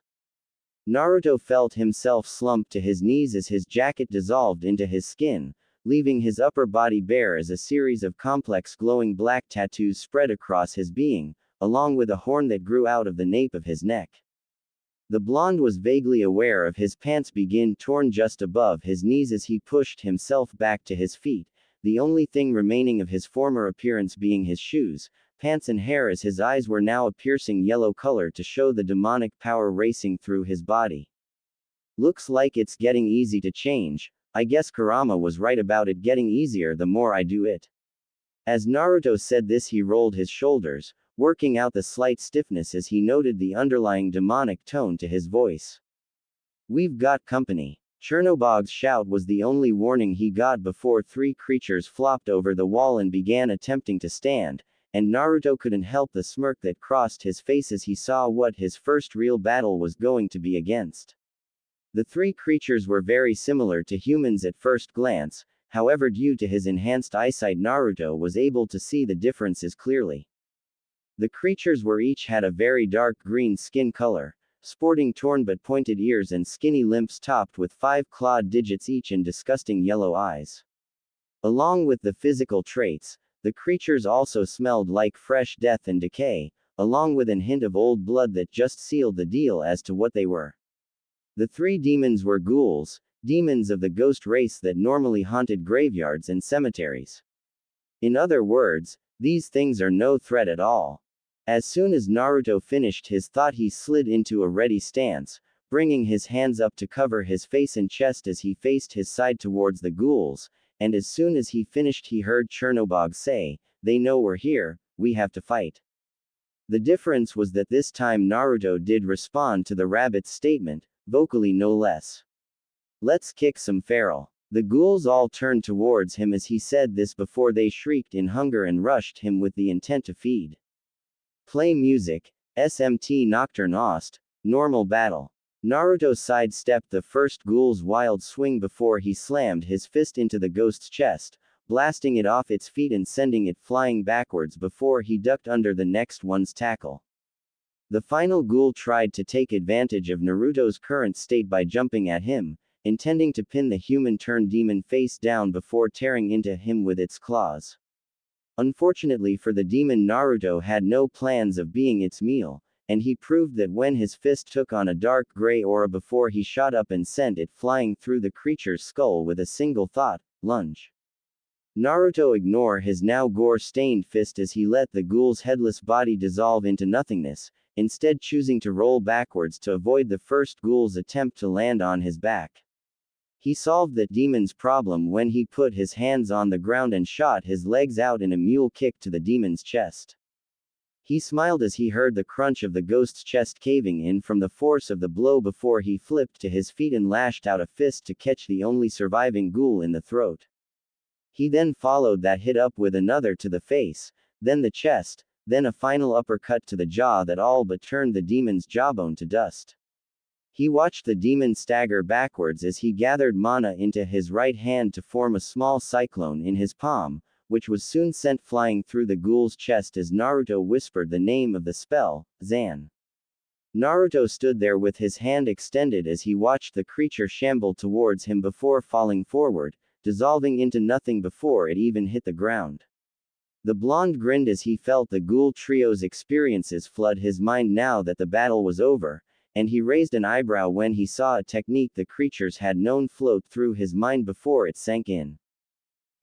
Naruto felt himself slump to his knees as his jacket dissolved into his skin, leaving his upper body bare as a series of complex glowing black tattoos spread across his being, along with a horn that grew out of the nape of his neck. The blonde was vaguely aware of his pants being torn just above his knees as he pushed himself back to his feet, the only thing remaining of his former appearance being his shoes, pants and hair, as his eyes were now a piercing yellow color to show the demonic power racing through his body. Looks like it's getting easy to change. I guess Kurama was right about it getting easier the more I do it. As Naruto said this, he rolled his shoulders, working out the slight stiffness as he noted the underlying demonic tone to his voice. We've got company. Chernobog's shout was the only warning he got before three creatures flopped over the wall and began attempting to stand, and Naruto couldn't help the smirk that crossed his face as he saw what his first real battle was going to be against. The three creatures were very similar to humans at first glance, however, due to his enhanced eyesight, Naruto was able to see the differences clearly. The creatures were each had a very dark green skin color, sporting torn but pointed ears and skinny limbs topped with 5 clawed digits each and disgusting yellow eyes. Along with the physical traits, the creatures also smelled like fresh death and decay, along with an hint of old blood that just sealed the deal as to what they were. The three demons were ghouls, demons of the ghost race that normally haunted graveyards and cemeteries. In other words, these things are no threat at all. As soon as Naruto finished his thought, he slid into a ready stance, bringing his hands up to cover his face and chest as he faced his side towards the ghouls, and as soon as he finished he heard Chernobog say, "They know we're here, we have to fight." The difference was that this time Naruto did respond to the rabbit's statement, vocally no less. "Let's kick some feral." The ghouls all turned towards him as he said this before they shrieked in hunger and rushed him with the intent to feed. Play music. SMT Nocturne Ost. Normal battle. Naruto sidestepped the first ghoul's wild swing before he slammed his fist into the ghost's chest, blasting it off its feet and sending it flying backwards before he ducked under the next one's tackle. The final ghoul tried to take advantage of Naruto's current state by jumping at him, intending to pin the human-turned-demon face down before tearing into him with its claws. Unfortunately for the demon, Naruto had no plans of being its meal, and he proved that when his fist took on a dark gray aura before he shot up and sent it flying through the creature's skull with a single thought, lunge. Naruto ignored his now gore-stained fist as he let the ghoul's headless body dissolve into nothingness, instead choosing to roll backwards to avoid the first ghoul's attempt to land on his back. He solved that demon's problem when he put his hands on the ground and shot his legs out in a mule kick to the demon's chest. He smiled as he heard the crunch of the ghost's chest caving in from the force of the blow before he flipped to his feet and lashed out a fist to catch the only surviving ghoul in the throat. He then followed that hit up with another to the face, then the chest, then a final uppercut to the jaw that all but turned the demon's jawbone to dust. He watched the demon stagger backwards as he gathered mana into his right hand to form a small cyclone in his palm, which was soon sent flying through the ghoul's chest as Naruto whispered the name of the spell, Zan. Naruto stood there with his hand extended as he watched the creature shamble towards him before falling forward, dissolving into nothing before it even hit the ground. The blonde grinned as he felt the ghoul trio's experiences flood his mind now that the battle was over, and he raised an eyebrow when he saw a technique the creatures had known float through his mind before it sank in.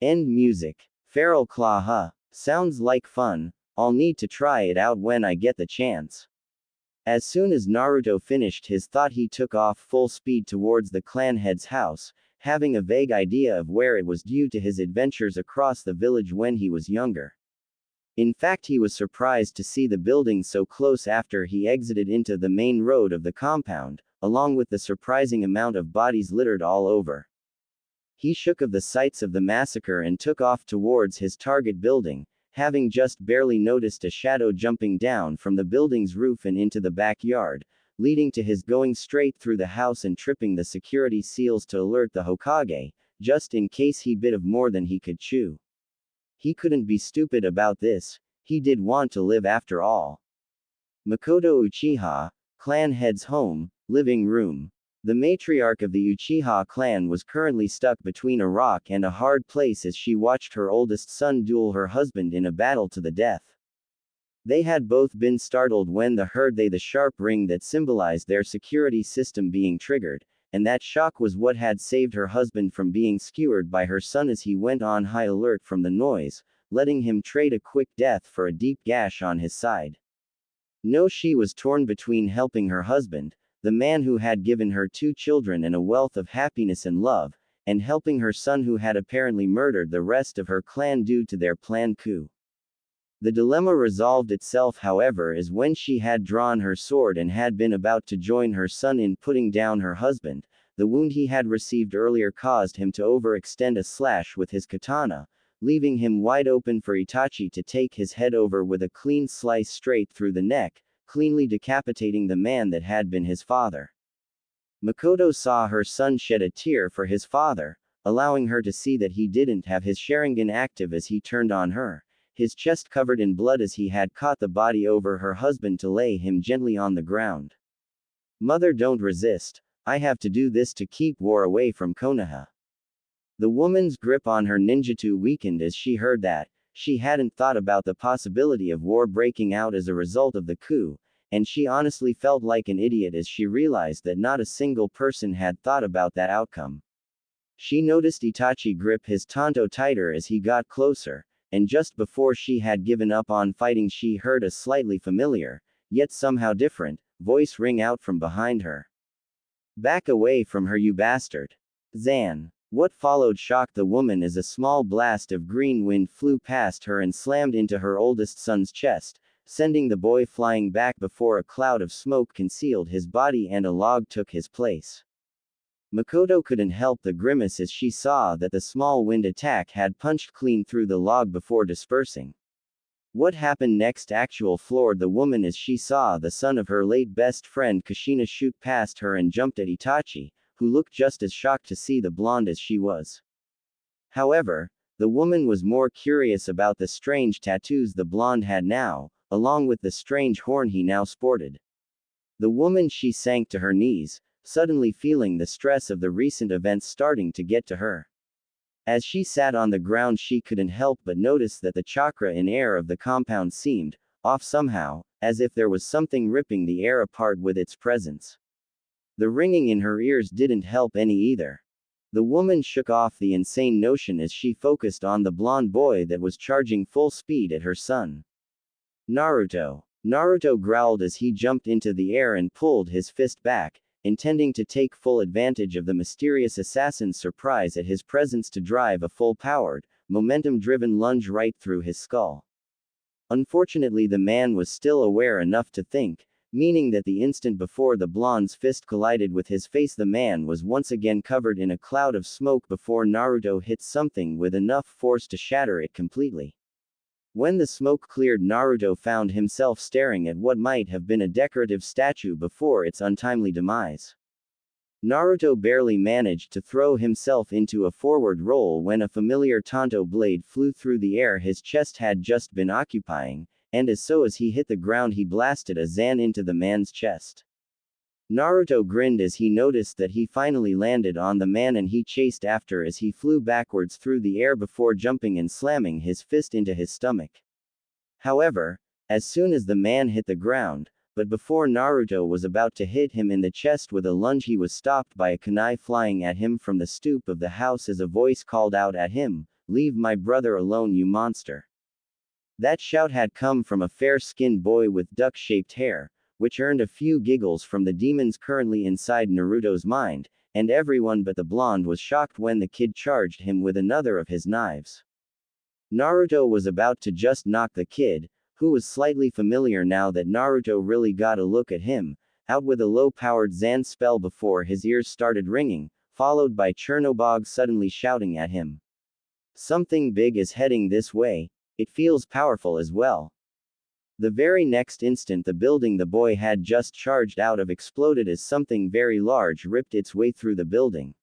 End music. Feral Claw, huh? Sounds like fun. I'll need to try it out when I get the chance. As soon as Naruto finished his thought, he took off full speed towards the clan head's house, having a vague idea of where it was due to his adventures across the village when he was younger. In fact, he was surprised to see the building so close after he exited into the main road of the compound, along with the surprising amount of bodies littered all over. He shook of the sights of the massacre and took off towards his target building, having just barely noticed a shadow jumping down from the building's roof and into the backyard, leading to his going straight through the house and tripping the security seals to alert the Hokage, just in case he bit of more than he could chew. He couldn't be stupid about this, he did want to live after all. Makoto Uchiha, clan head's home, living room. The matriarch of the Uchiha clan was currently stuck between a rock and a hard place as she watched her oldest son duel her husband in a battle to the death. They had both been startled when they heard the sharp ring that symbolized their security system being triggered, and that shock was what had saved her husband from being skewered by her son as he went on high alert from the noise, letting him trade a quick death for a deep gash on his side. No, she was torn between helping her husband, the man who had given her 2 children and a wealth of happiness and love, and helping her son who had apparently murdered the rest of her clan due to their planned coup. The dilemma resolved itself, however, as when she had drawn her sword and had been about to join her son in putting down her husband, the wound he had received earlier caused him to overextend a slash with his katana, leaving him wide open for Itachi to take his head over with a clean slice straight through the neck, cleanly decapitating the man that had been his father. Makoto saw her son shed a tear for his father, allowing her to see that he didn't have his Sharingan active as he turned on her, his chest covered in blood as he had caught the body over her husband to lay him gently on the ground. Mother, don't resist, I have to do this to keep war away from Konoha. The woman's grip on her ninjutsu weakened as she heard that. She hadn't thought about the possibility of war breaking out as a result of the coup, and she honestly felt like an idiot as she realized that not a single person had thought about that outcome. She noticed Itachi grip his tanto tighter as he got closer, and just before she had given up on fighting, she heard a slightly familiar, yet somehow different, voice ring out from behind her. Back away from her, you bastard. Zan. What followed shocked the woman as a small blast of green wind flew past her and slammed into her oldest son's chest, sending the boy flying back before a cloud of smoke concealed his body and a log took his place. Makoto couldn't help the grimace as she saw that the small wind attack had punched clean through the log before dispersing. What happened next actually floored the woman as she saw the son of her late best friend Kushina shoot past her and jumped at Itachi, who looked just as shocked to see the blonde as she was. However, the woman was more curious about the strange tattoos the blonde had now, along with the strange horn he now sported. The woman, she sank to her knees, suddenly feeling the stress of the recent events starting to get to her. As she sat on the ground, she couldn't help but notice that the chakra in air of the compound seemed off somehow, as if there was something ripping the air apart with its presence. The ringing in her ears didn't help any either. The woman shook off the insane notion as she focused on the blonde boy that was charging full speed at her son. Naruto. Naruto growled as he jumped into the air and pulled his fist back, intending to take full advantage of the mysterious assassin's surprise at his presence to drive a full-powered, momentum-driven lunge right through his skull. Unfortunately, the man was still aware enough to think, meaning that the instant before the blonde's fist collided with his face, the man was once again covered in a cloud of smoke before Naruto hit something with enough force to shatter it completely. When the smoke cleared, Naruto found himself staring at what might have been a decorative statue before its untimely demise. Naruto barely managed to throw himself into a forward roll when a familiar tanto blade flew through the air his chest had just been occupying, and as he hit the ground he blasted a Zan into the man's chest. Naruto grinned as he noticed that he finally landed on the man, and he chased after as he flew backwards through the air before jumping and slamming his fist into his stomach. However, as soon as the man hit the ground, but before Naruto was about to hit him in the chest with a lunge, he was stopped by a kunai flying at him from the stoop of the house as a voice called out at him, "Leave my brother alone, you monster." That shout had come from a fair-skinned boy with duck-shaped hair, which earned a few giggles from the demons currently inside Naruto's mind, and everyone but the blonde was shocked when the kid charged him with another of his knives. Naruto was about to just knock the kid, who was slightly familiar now that Naruto really got a look at him, out with a low-powered Zan spell before his ears started ringing, followed by Chernobog suddenly shouting at him. "Something big is heading this way, it feels powerful as well." The very next instant the building the boy had just charged out of exploded as something very large ripped its way through the building.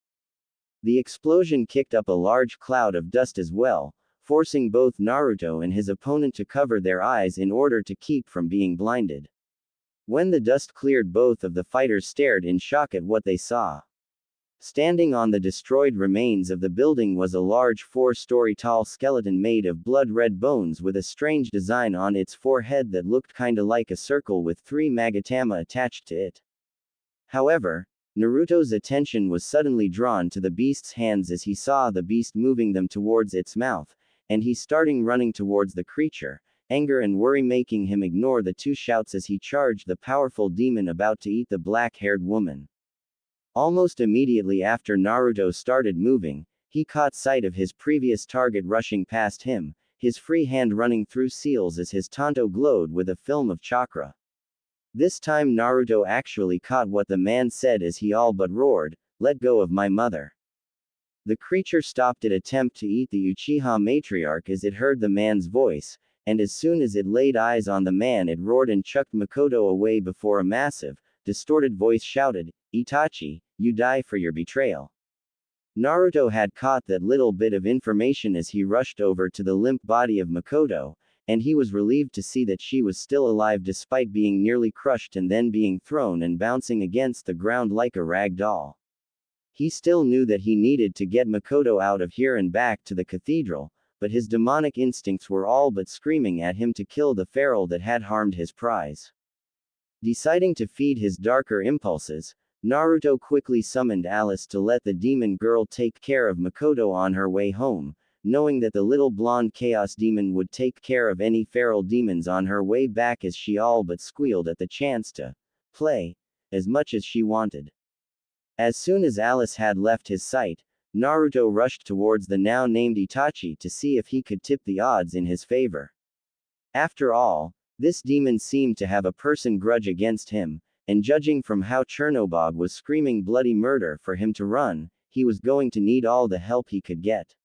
The explosion kicked up a large cloud of dust as well, forcing both Naruto and his opponent to cover their eyes in order to keep from being blinded. When the dust cleared, both of the fighters stared in shock at what they saw. Standing on the destroyed remains of the building was a large 4-story tall skeleton made of blood-red bones with a strange design on its forehead that looked kinda like a circle with 3 magatama attached to it. However, Naruto's attention was suddenly drawn to the beast's hands as he saw the beast moving them towards its mouth, and he starting running towards the creature, anger and worry making him ignore the 2 shouts as he charged the powerful demon about to eat the black-haired woman. Almost immediately after Naruto started moving, he caught sight of his previous target rushing past him, his free hand running through seals as his tanto glowed with a film of chakra. This time Naruto actually caught what the man said as he all but roared, "Let go of my mother." The creature stopped its attempt to eat the Uchiha matriarch as it heard the man's voice, and as soon as it laid eyes on the man it roared and chucked Makoto away before a massive, distorted voice shouted, "Itachi, you die for your betrayal." Naruto had caught that little bit of information as he rushed over to the limp body of Makoto, and he was relieved to see that she was still alive despite being nearly crushed and then being thrown and bouncing against the ground like a rag doll. He still knew that he needed to get Makoto out of here and back to the cathedral, but his demonic instincts were all but screaming at him to kill the feral that had harmed his prize. Deciding to feed his darker impulses, Naruto quickly summoned Alice to let the demon girl take care of Makoto on her way home, knowing that the little blonde chaos demon would take care of any feral demons on her way back as she all but squealed at the chance to play as much as she wanted. As soon as Alice had left his sight, Naruto rushed towards the now named Itachi to see if he could tip the odds in his favor. After all, this demon seemed to have a personal grudge against him, and judging from how Chernobog was screaming bloody murder for him to run, he was going to need all the help he could get.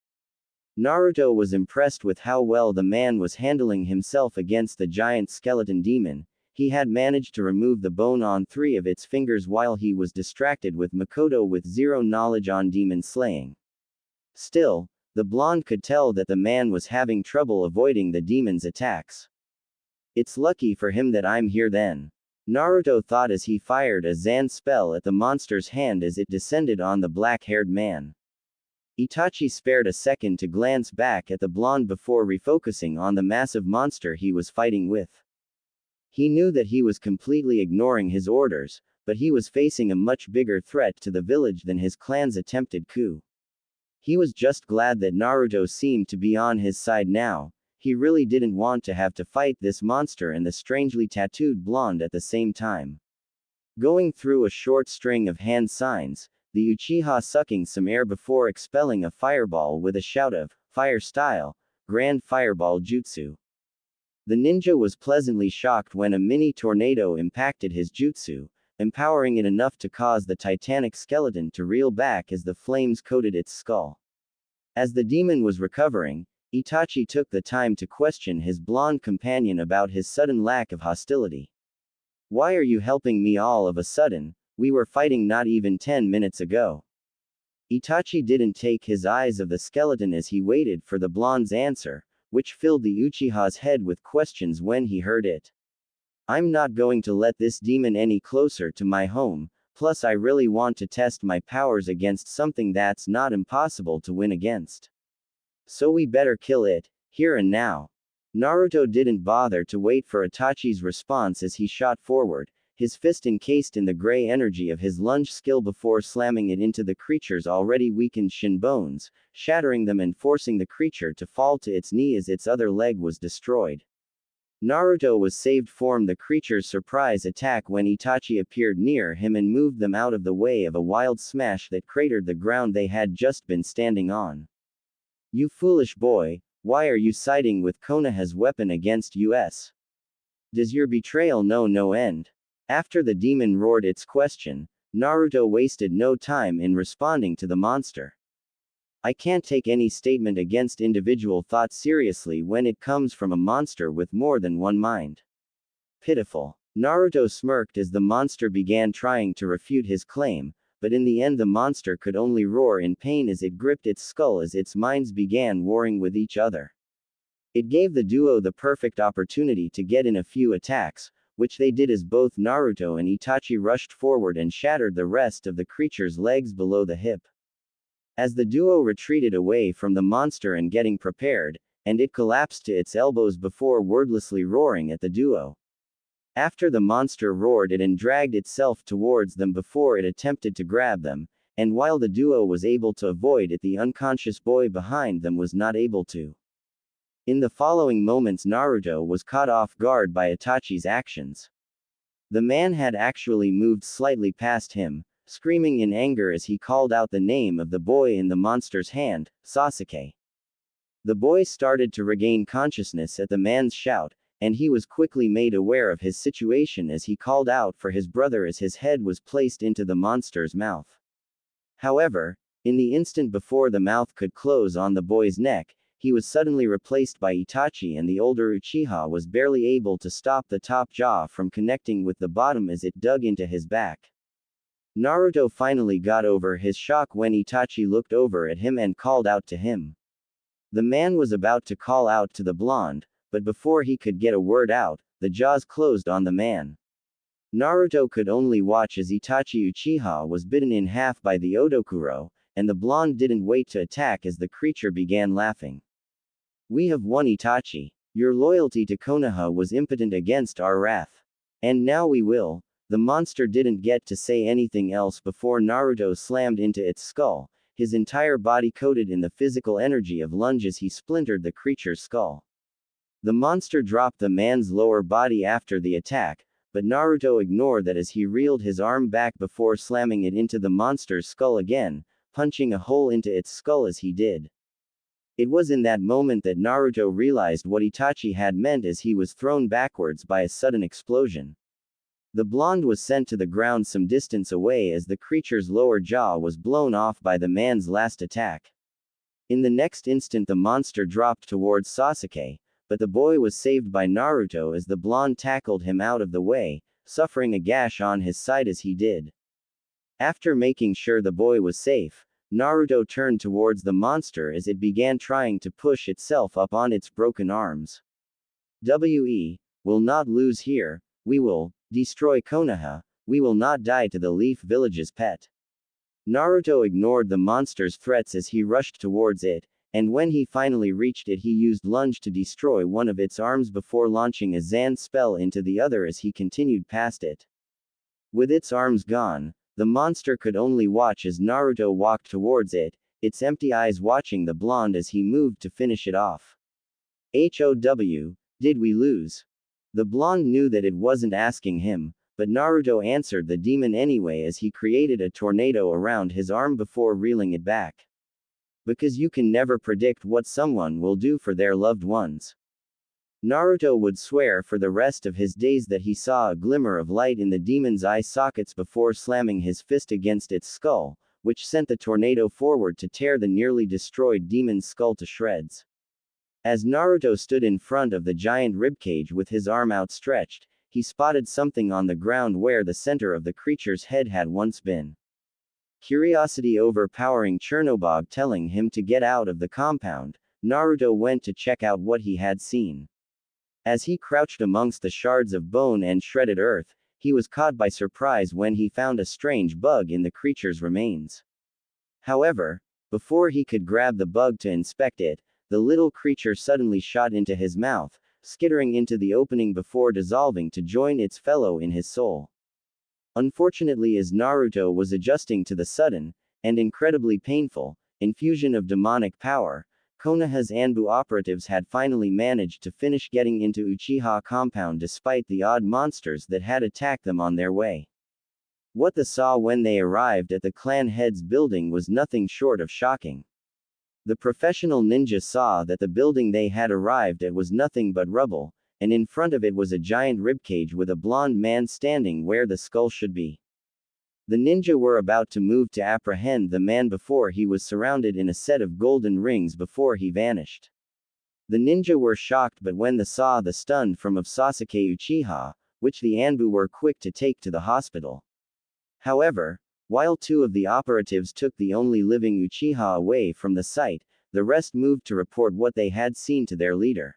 Naruto was impressed with how well the man was handling himself against the giant skeleton demon. He had managed to remove the bone on 3 of its fingers while he was distracted with Makoto with zero knowledge on demon slaying. Still, the blonde could tell that the man was having trouble avoiding the demon's attacks. "It's lucky for him that I'm here then," Naruto thought as he fired a Zan spell at the monster's hand as it descended on the black-haired man. Itachi spared a second to glance back at the blonde before refocusing on the massive monster he was fighting with. He knew that he was completely ignoring his orders, but he was facing a much bigger threat to the village than his clan's attempted coup. He was just glad that Naruto seemed to be on his side now. He really didn't want to have to fight this monster and the strangely tattooed blonde at the same time. Going through a short string of hand signs, the Uchiha sucking some air before expelling a fireball with a shout of, "Fire style, Grand Fireball Jutsu." The ninja was pleasantly shocked when a mini tornado impacted his jutsu, empowering it enough to cause the titanic skeleton to reel back as the flames coated its skull. As the demon was recovering, Itachi took the time to question his blonde companion about his sudden lack of hostility. "Why are you helping me all of a sudden? We were fighting not even 10 minutes ago." Itachi didn't take his eyes off the skeleton as he waited for the blonde's answer, which filled the Uchiha's head with questions when he heard it. "I'm not going to let this demon any closer to my home, plus I really want to test my powers against something that's not impossible to win against. So we better kill it, here and now." Naruto didn't bother to wait for Itachi's response as he shot forward, his fist encased in the gray energy of his lunge skill before slamming it into the creature's already weakened shin bones, shattering them and forcing the creature to fall to its knee as its other leg was destroyed. Naruto was saved from the creature's surprise attack when Itachi appeared near him and moved them out of the way of a wild smash that cratered the ground they had just been standing on. "You foolish boy, why are you siding with Konoha's weapon against us? Does your betrayal know no end?" After the demon roared its question, Naruto wasted no time in responding to the monster. "I can't take any statement against individual thoughts seriously when it comes from a monster with more than one mind. Pitiful." Naruto smirked as the monster began trying to refute his claim, but in the end the monster could only roar in pain as it gripped its skull as its minds began warring with each other. It gave the duo the perfect opportunity to get in a few attacks, which they did as both Naruto and Itachi rushed forward and shattered the rest of the creature's legs below the hip. As the duo retreated away from the monster and getting prepared, and it collapsed to its elbows before wordlessly roaring at the duo. After the monster roared it and dragged itself towards them before it attempted to grab them, and while the duo was able to avoid it, the unconscious boy behind them was not able to. In the following moments Naruto was caught off guard by Itachi's actions. The man had actually moved slightly past him, screaming in anger as he called out the name of the boy in the monster's hand, Sasuke. The boy started to regain consciousness at the man's shout, and he was quickly made aware of his situation as he called out for his brother as his head was placed into the monster's mouth. However, in the instant before the mouth could close on the boy's neck, he was suddenly replaced by Itachi, and the older Uchiha was barely able to stop the top jaw from connecting with the bottom as it dug into his back. Naruto finally got over his shock when Itachi looked over at him and called out to him. The man was about to call out to the blonde, but before he could get a word out, the jaws closed on the man. Naruto could only watch as Itachi Uchiha was bitten in half by the Odokuro, and the blonde didn't wait to attack as the creature began laughing. "We have won, Itachi. Your loyalty to Konoha was impotent against our wrath. And now we will." The monster didn't get to say anything else before Naruto slammed into its skull, his entire body coated in the physical energy of lunge as he splintered the creature's skull. The monster dropped the man's lower body after the attack, but Naruto ignored that as he reeled his arm back before slamming it into the monster's skull again, punching a hole into its skull as he did. It was in that moment that Naruto realized what Itachi had meant as he was thrown backwards by a sudden explosion. The blonde was sent to the ground some distance away as the creature's lower jaw was blown off by the man's last attack. In the next instant the monster dropped towards Sasuke, but the boy was saved by Naruto as the blonde tackled him out of the way, suffering a gash on his side as he did. After making sure the boy was safe, Naruto turned towards the monster as it began trying to push itself up on its broken arms. "We will not lose here, we will destroy Konoha, we will not die to the Leaf Village's pet." Naruto ignored the monster's threats as he rushed towards it, and when he finally reached it he used lunge to destroy one of its arms before launching a Zan spell into the other as he continued past it. With its arms gone, the monster could only watch as Naruto walked towards it, its empty eyes watching the blonde as he moved to finish it off. "How, did we lose?" The blonde knew that it wasn't asking him, but Naruto answered the demon anyway as he created a tornado around his arm before reeling it back. "Because you can never predict what someone will do for their loved ones." Naruto would swear for the rest of his days that he saw a glimmer of light in the demon's eye sockets before slamming his fist against its skull, which sent the tornado forward to tear the nearly destroyed demon's skull to shreds. As Naruto stood in front of the giant ribcage with his arm outstretched, he spotted something on the ground where the center of the creature's head had once been. Curiosity overpowering Chernobog telling him to get out of the compound, Naruto went to check out what he had seen. As he crouched amongst the shards of bone and shredded earth, he was caught by surprise when he found a strange bug in the creature's remains. However, before he could grab the bug to inspect it, the little creature suddenly shot into his mouth, skittering into the opening before dissolving to join its fellow in his soul. Unfortunately, as Naruto was adjusting to the sudden, and incredibly painful, infusion of demonic power, Konoha's Anbu operatives had finally managed to finish getting into Uchiha compound despite the odd monsters that had attacked them on their way. What they saw when they arrived at the clan head's building was nothing short of shocking. The professional ninja saw that the building they had arrived at was nothing but rubble, and in front of it was a giant ribcage with a blond man standing where the skull should be. The ninja were about to move to apprehend the man before he was surrounded in a set of golden rings before he vanished. The ninja were shocked, but when they saw the stun from of Sasuke Uchiha, which the Anbu were quick to take to the hospital. However, while two of the operatives took the only living Uchiha away from the site, the rest moved to report what they had seen to their leader.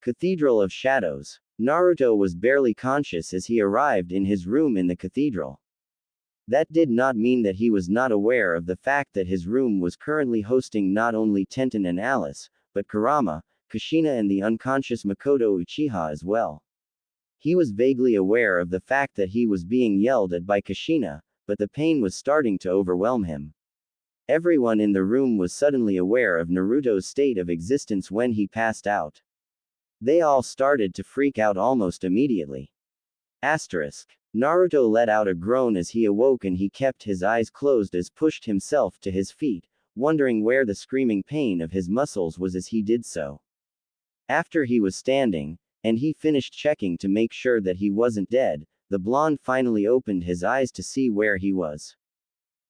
Cathedral of Shadows. Naruto was barely conscious as he arrived in his room in the cathedral. That did not mean that he was not aware of the fact that his room was currently hosting not only Tenten and Alice, but Kurama, Kushina and the unconscious Makoto Uchiha as well. He was vaguely aware of the fact that he was being yelled at by Kushina, but the pain was starting to overwhelm him. Everyone in the room was suddenly aware of Naruto's state of existence when he passed out. They all started to freak out almost immediately. Naruto let out a groan as he awoke and he kept his eyes closed as pushed himself to his feet, wondering where the screaming pain of his muscles was as he did so. After he was standing, and he finished checking to make sure that he wasn't dead, the blonde finally opened his eyes to see where he was.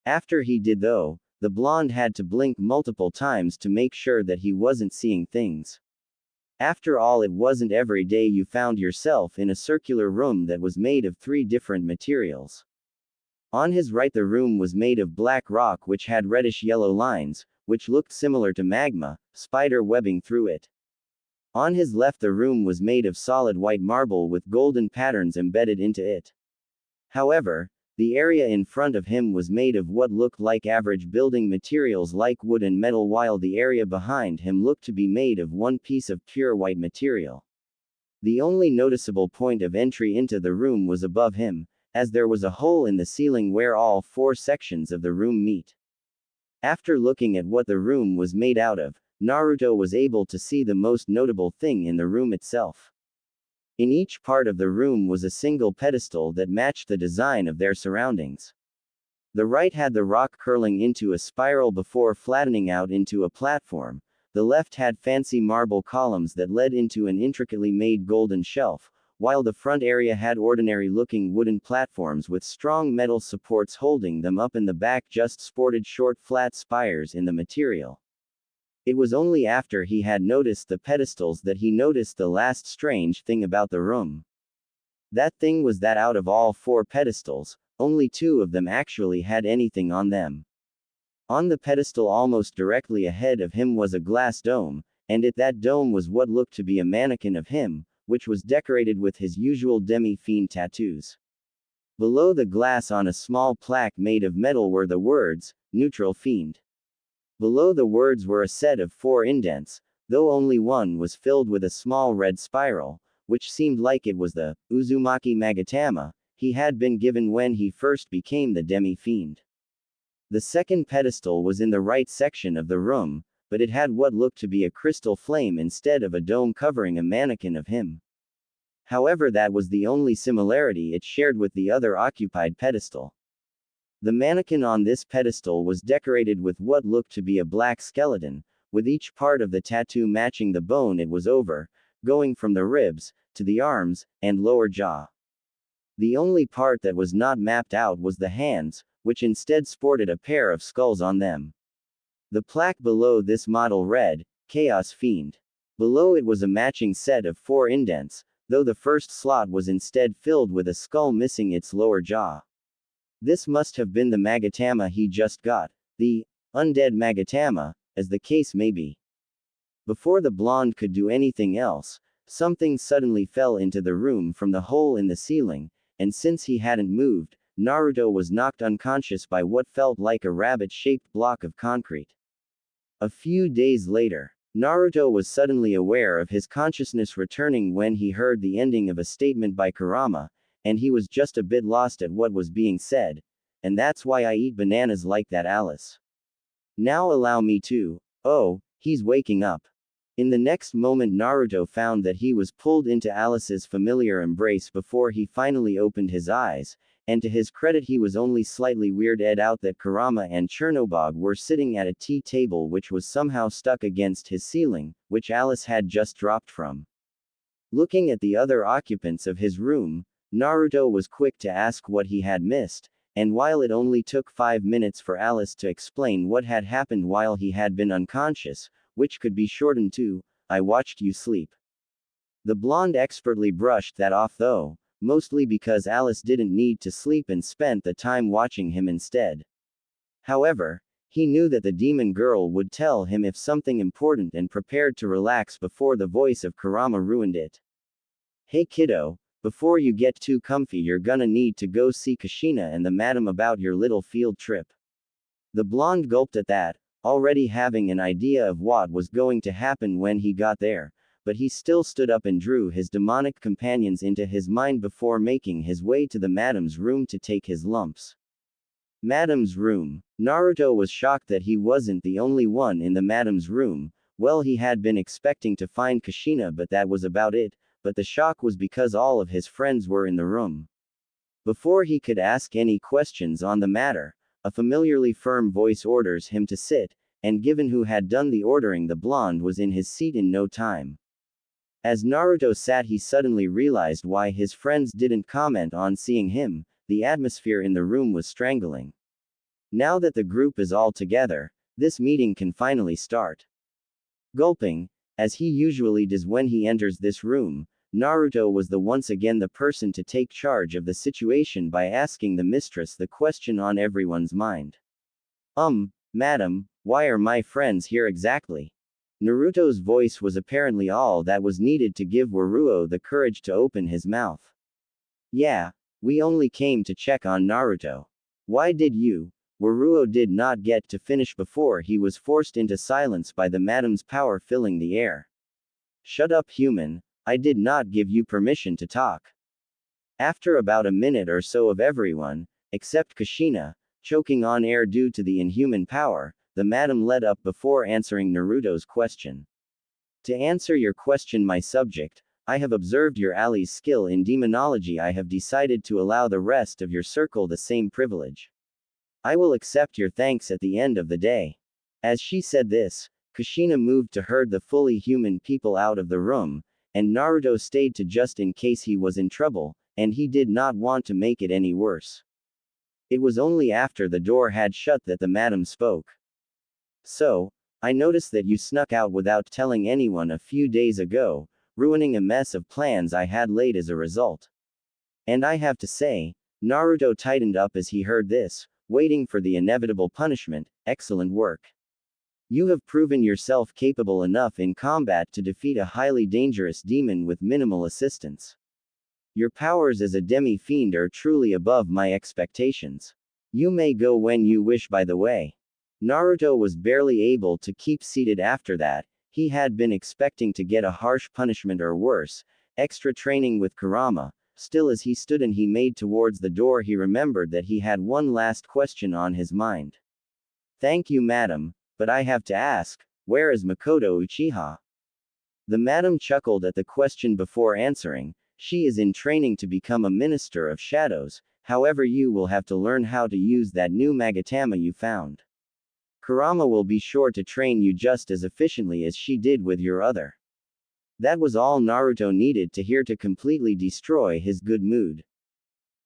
After he did though, the blonde had to blink multiple times to make sure that he wasn't seeing things. After all, it wasn't every day you found yourself in a circular room that was made of 3 different materials. On his right, the room was made of black rock which had reddish yellow lines, which looked similar to magma, spider webbing through it. On his left, the room was made of solid white marble with golden patterns embedded into it. However, the area in front of him was made of what looked like average building materials like wood and metal, while the area behind him looked to be made of one piece of pure white material. The only noticeable point of entry into the room was above him, as there was a hole in the ceiling where all 4 sections of the room meet. After looking at what the room was made out of, Naruto was able to see the most notable thing in the room itself. In each part of the room was a single pedestal that matched the design of their surroundings. The right had the rock curling into a spiral before flattening out into a platform, the left had fancy marble columns that led into an intricately made golden shelf, while the front area had ordinary-looking wooden platforms with strong metal supports holding them up, and the back just sported short flat spires in the material. It was only after he had noticed the pedestals that he noticed the last strange thing about the room. That thing was that out of all 4 pedestals, only 2 of them actually had anything on them. On the pedestal almost directly ahead of him was a glass dome, and at that dome was what looked to be a mannequin of him, which was decorated with his usual demi-fiend tattoos. Below the glass on a small plaque made of metal were the words, "Neutral Fiend." Below the words were a set of 4 indents, though only one was filled with a small red spiral, which seemed like it was the Uzumaki Magatama he had been given when he first became the demi-fiend. The second pedestal was in the right section of the room, but it had what looked to be a crystal flame instead of a dome covering a mannequin of him. However, that was the only similarity it shared with the other occupied pedestal. The mannequin on this pedestal was decorated with what looked to be a black skeleton, with each part of the tattoo matching the bone it was over, going from the ribs, to the arms, and lower jaw. The only part that was not mapped out was the hands, which instead sported a pair of skulls on them. The plaque below this model read, "Chaos Fiend." Below it was a matching set of 4 indents, though the first slot was instead filled with a skull missing its lower jaw. This must have been the Magatama he just got, the undead Magatama, as the case may be. Before the blonde could do anything else, something suddenly fell into the room from the hole in the ceiling, and since he hadn't moved, Naruto was knocked unconscious by what felt like a rabbit-shaped block of concrete. A few days later, Naruto was suddenly aware of his consciousness returning when he heard the ending of a statement by Kurama, and he was just a bit lost at what was being said. And that's why I eat bananas like that, Alice. Now allow me to. Oh, he's waking up. In the next moment, Naruto found that he was pulled into Alice's familiar embrace before he finally opened his eyes, and to his credit, he was only slightly weirded out that Kurama and Chernobog were sitting at a tea table which was somehow stuck against his ceiling, which Alice had just dropped from. Looking at the other occupants of his room, Naruto was quick to ask what he had missed, and while it only took 5 minutes for Alice to explain what had happened while he had been unconscious, which could be shortened to, "I watched you sleep." The blonde expertly brushed that off though, mostly because Alice didn't need to sleep and spent the time watching him instead. However, he knew that the demon girl would tell him if something important and prepared to relax before the voice of Kurama ruined it. "Hey kiddo, before you get too comfy, you're gonna need to go see Kushina and the madam about your little field trip." The blonde gulped at that, already having an idea of what was going to happen when he got there, but he still stood up and drew his demonic companions into his mind before making his way to the madam's room to take his lumps. Madam's room. Naruto was shocked that he wasn't the only one in the madam's room. Well, he had been expecting to find Kushina, but that was about it, but the shock was because all of his friends were in the room. Before he could ask any questions on the matter, a familiarly firm voice orders him to sit, and given who had done the ordering, the blonde was in his seat in no time. As Naruto sat, he suddenly realized why his friends didn't comment on seeing him. The atmosphere in the room was strangling. Now that the group is all together, this meeting can finally start. Gulping, as he usually does when he enters this room, Naruto was once again the person to take charge of the situation by asking the mistress the question on everyone's mind. Madam, why are my friends here exactly?" Naruto's voice was apparently all that was needed to give Waruo the courage to open his mouth. "Yeah, we only came to check on Naruto." "Why did you?" Waruo did not get to finish before he was forced into silence by the madam's power filling the air. "Shut up, human. I did not give you permission to talk." After about a minute or so of everyone, except Kushina, choking on air due to the inhuman power, the madam led up before answering Naruto's question. "To answer your question, my subject, I have observed your ally's skill in demonology. I have decided to allow the rest of your circle the same privilege. I will accept your thanks at the end of the day." As she said this, Kushina moved to herd the fully human people out of the room, and Naruto stayed to just in case he was in trouble, and he did not want to make it any worse. It was only after the door had shut that the madam spoke. "So, I noticed that you snuck out without telling anyone a few days ago, ruining a mess of plans I had laid as a result. And I have to say," Naruto tightened up as he heard this, waiting for the inevitable punishment, "excellent work. You have proven yourself capable enough in combat to defeat a highly dangerous demon with minimal assistance. Your powers as a demi-fiend are truly above my expectations. You may go when you wish, by the way." Naruto was barely able to keep seated after that. He had been expecting to get a harsh punishment or worse, extra training with Kurama. Still, as he stood and he made towards the door, he remembered that he had one last question on his mind. "Thank you, madam, but I have to ask, where is Makoto Uchiha?" The madam chuckled at the question before answering. "She is in training to become a minister of shadows, however you will have to learn how to use that new magatama you found. Kurama will be sure to train you just as efficiently as she did with your other." That was all Naruto needed to hear to completely destroy his good mood.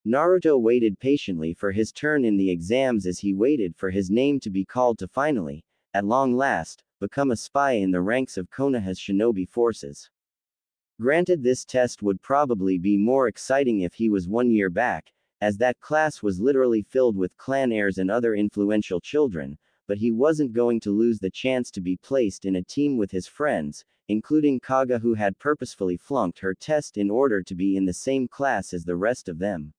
Naruto waited patiently for his turn in the exams as he waited for his name to be called to finally, at long last, become a spy in the ranks of Konoha's shinobi forces. Granted, this test would probably be more exciting if he was 1 year back, as that class was literally filled with clan heirs and other influential children, but he wasn't going to lose the chance to be placed in a team with his friends, including Kaga, who had purposefully flunked her test in order to be in the same class as the rest of them.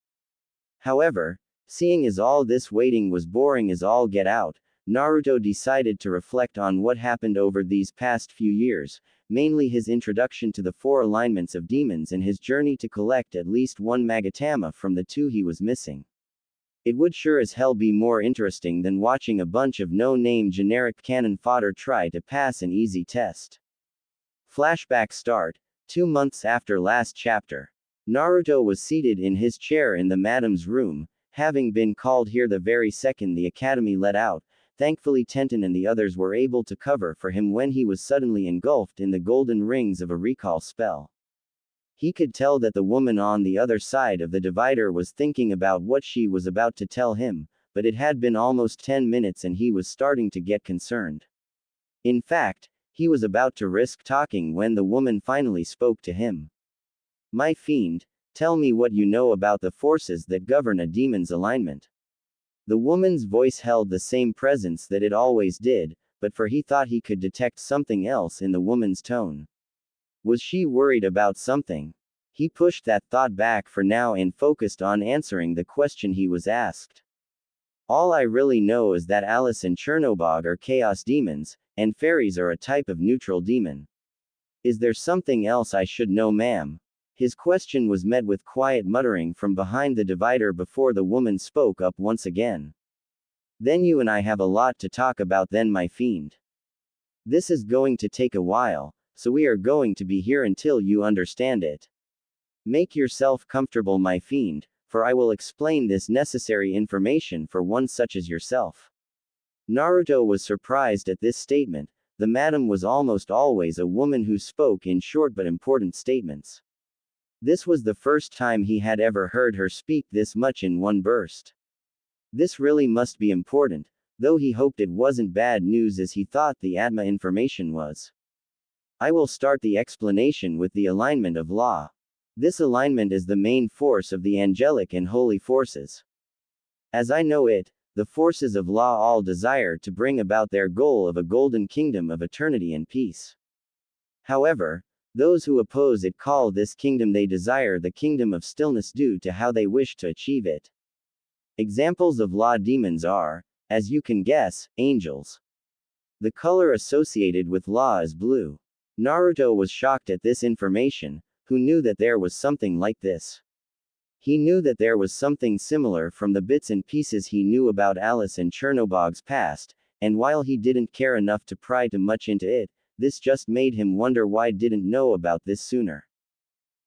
However, seeing as all this waiting was boring as all get out, Naruto decided to reflect on what happened over these past few years, mainly his introduction to the 4 alignments of demons and his journey to collect at least one Magatama from the 2 he was missing. It would sure as hell be more interesting than watching a bunch of no-name generic cannon fodder try to pass an easy test. Flashback start. 2 months after last chapter. Naruto was seated in his chair in the madam's room, having been called here the very second the academy let out. Thankfully Tenten and the others were able to cover for him when he was suddenly engulfed in the golden rings of a recall spell. He could tell that the woman on the other side of the divider was thinking about what she was about to tell him, but it had been almost 10 minutes and he was starting to get concerned. In fact, he was about to risk talking when the woman finally spoke to him. "My fiend, tell me what you know about the forces that govern a demon's alignment." The woman's voice held the same presence that it always did, but he thought he could detect something else in the woman's tone. Was she worried about something? He pushed that thought back for now and focused on answering the question he was asked. "All I really know is that Alice and Chernobog are chaos demons, and fairies are a type of neutral demon. Is there something else I should know, ma'am?" His question was met with quiet muttering from behind the divider before the woman spoke up once again. "Then you and I have a lot to talk about then, my fiend. This is going to take a while, so we are going to be here until you understand it. Make yourself comfortable, my fiend, for I will explain this necessary information for one such as yourself." Naruto was surprised at this statement. The madam was almost always a woman who spoke in short but important statements. This was the first time he had ever heard her speak this much in one burst. This really must be important, though he hoped it wasn't bad news as he thought the Atma information was. "I will start the explanation with the alignment of law. This alignment is the main force of the angelic and holy forces. As I know it, the forces of law all desire to bring about their goal of a golden kingdom of eternity and peace. However, those who oppose it call this kingdom they desire the kingdom of stillness due to how they wish to achieve it. Examples of law demons are, as you can guess, angels. The color associated with law is blue." Naruto was shocked at this information. Who knew that there was something like this? He knew that there was something similar from the bits and pieces he knew about Alice and Chernobog's past, and while he didn't care enough to pry too much into it, this just made him wonder why didn't know about this sooner.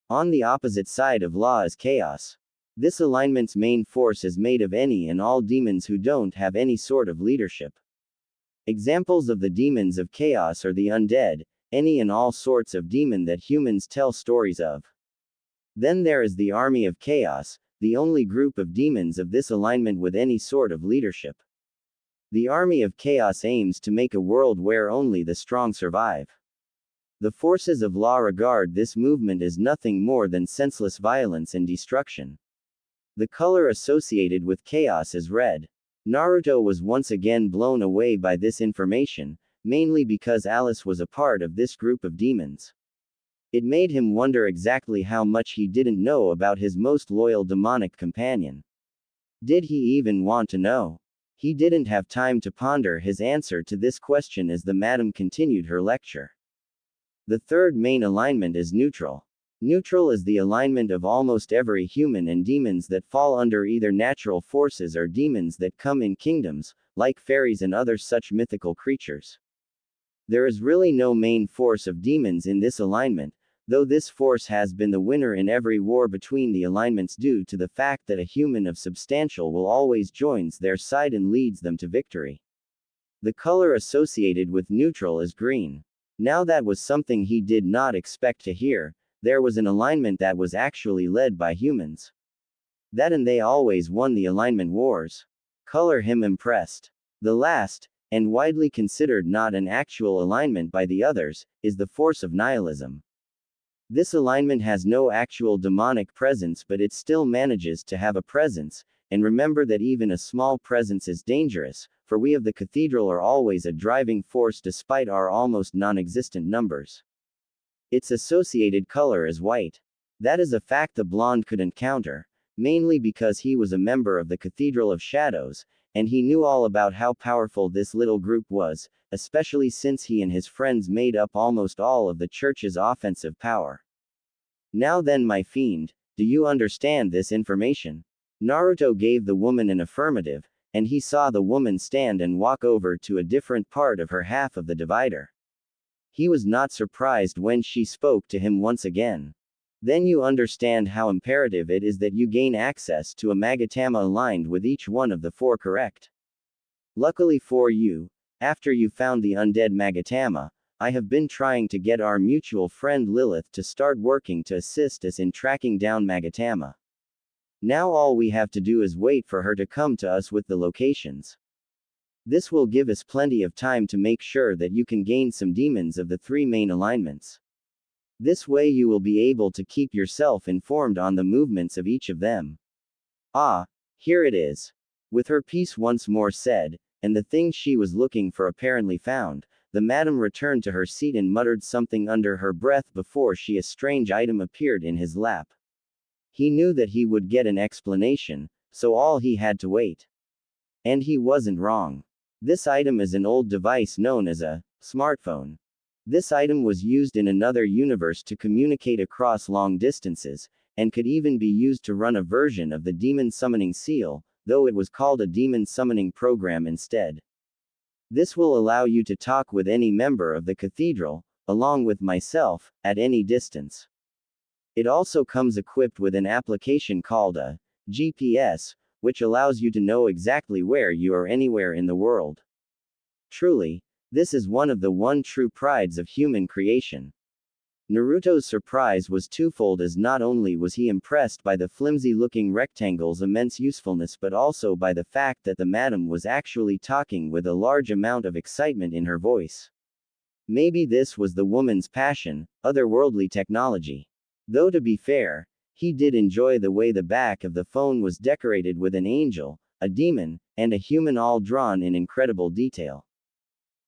On the opposite side of law is chaos. This alignment's main force is made of any and all demons who don't have any sort of leadership. Examples of the demons of chaos are the undead, any and all sorts of demon that humans tell stories of. Then there is the army of chaos, the only group of demons of this alignment with any sort of leadership. The army of chaos aims to make a world where only the strong survive. The forces of law regard this movement as nothing more than senseless violence and destruction. The color associated with chaos is red. Naruto was once again blown away by this information, mainly because Alice was a part of this group of demons. It made him wonder exactly how much he didn't know about his most loyal demonic companion. Did he even want to know? He didn't have time to ponder his answer to this question as the madam continued her lecture. The third main alignment is neutral. Neutral is the alignment of almost every human and demons that fall under either natural forces or demons that come in kingdoms, like fairies and other such mythical creatures. There is really no main force of demons in this alignment, though this force has been the winner in every war between the alignments due to the fact that a human of substantial will always joins their side and leads them to victory. The color associated with neutral is green. Now that was something he did not expect to hear. There was an alignment that was actually led by humans. That and they always won the alignment wars. Color him impressed. The last, and widely considered not an actual alignment by the others, is the force of nihilism. This alignment has no actual demonic presence, but it still manages to have a presence, and remember that even a small presence is dangerous, for we of the cathedral are always a driving force despite our almost non-existent numbers. Its associated color is white. That is a fact the blonde couldn't counter, mainly because he was a member of the Cathedral of Shadows, and he knew all about how powerful this little group was, especially since he and his friends made up almost all of the church's offensive power. Now then, my fiend, do you understand this information? Naruto gave the woman an affirmative, and he saw the woman stand and walk over to a different part of her half of the divider. He was not surprised when she spoke to him once again. Then you understand how imperative it is that you gain access to a Magatama aligned with each one of the four, correct? Luckily for you, after you found the undead Magatama, I have been trying to get our mutual friend Lilith to start working to assist us in tracking down Magatama. Now all we have to do is wait for her to come to us with the locations. This will give us plenty of time to make sure that you can gain some demons of the three main alignments. This way you will be able to keep yourself informed on the movements of each of them. Ah, here it is. With her piece once more said, and the thing she was looking for apparently found, the madam returned to her seat and muttered something under her breath before a strange item appeared in his lap. He knew that he would get an explanation, so all he had to wait. And he wasn't wrong. This item is an old device known as a smartphone. This item was used in another universe to communicate across long distances, and could even be used to run a version of the demon summoning seal, though it was called a demon summoning program instead. This will allow you to talk with any member of the cathedral, along with myself, at any distance. It also comes equipped with an application called a GPS, which allows you to know exactly where you are anywhere in the world. Truly, this is one of the true prides of human creation. Naruto's surprise was twofold, as not only was he impressed by the flimsy-looking rectangle's immense usefulness, but also by the fact that the madam was actually talking with a large amount of excitement in her voice. Maybe this was the woman's passion, otherworldly technology. Though to be fair, he did enjoy the way the back of the phone was decorated with an angel, a demon, and a human, all drawn in incredible detail.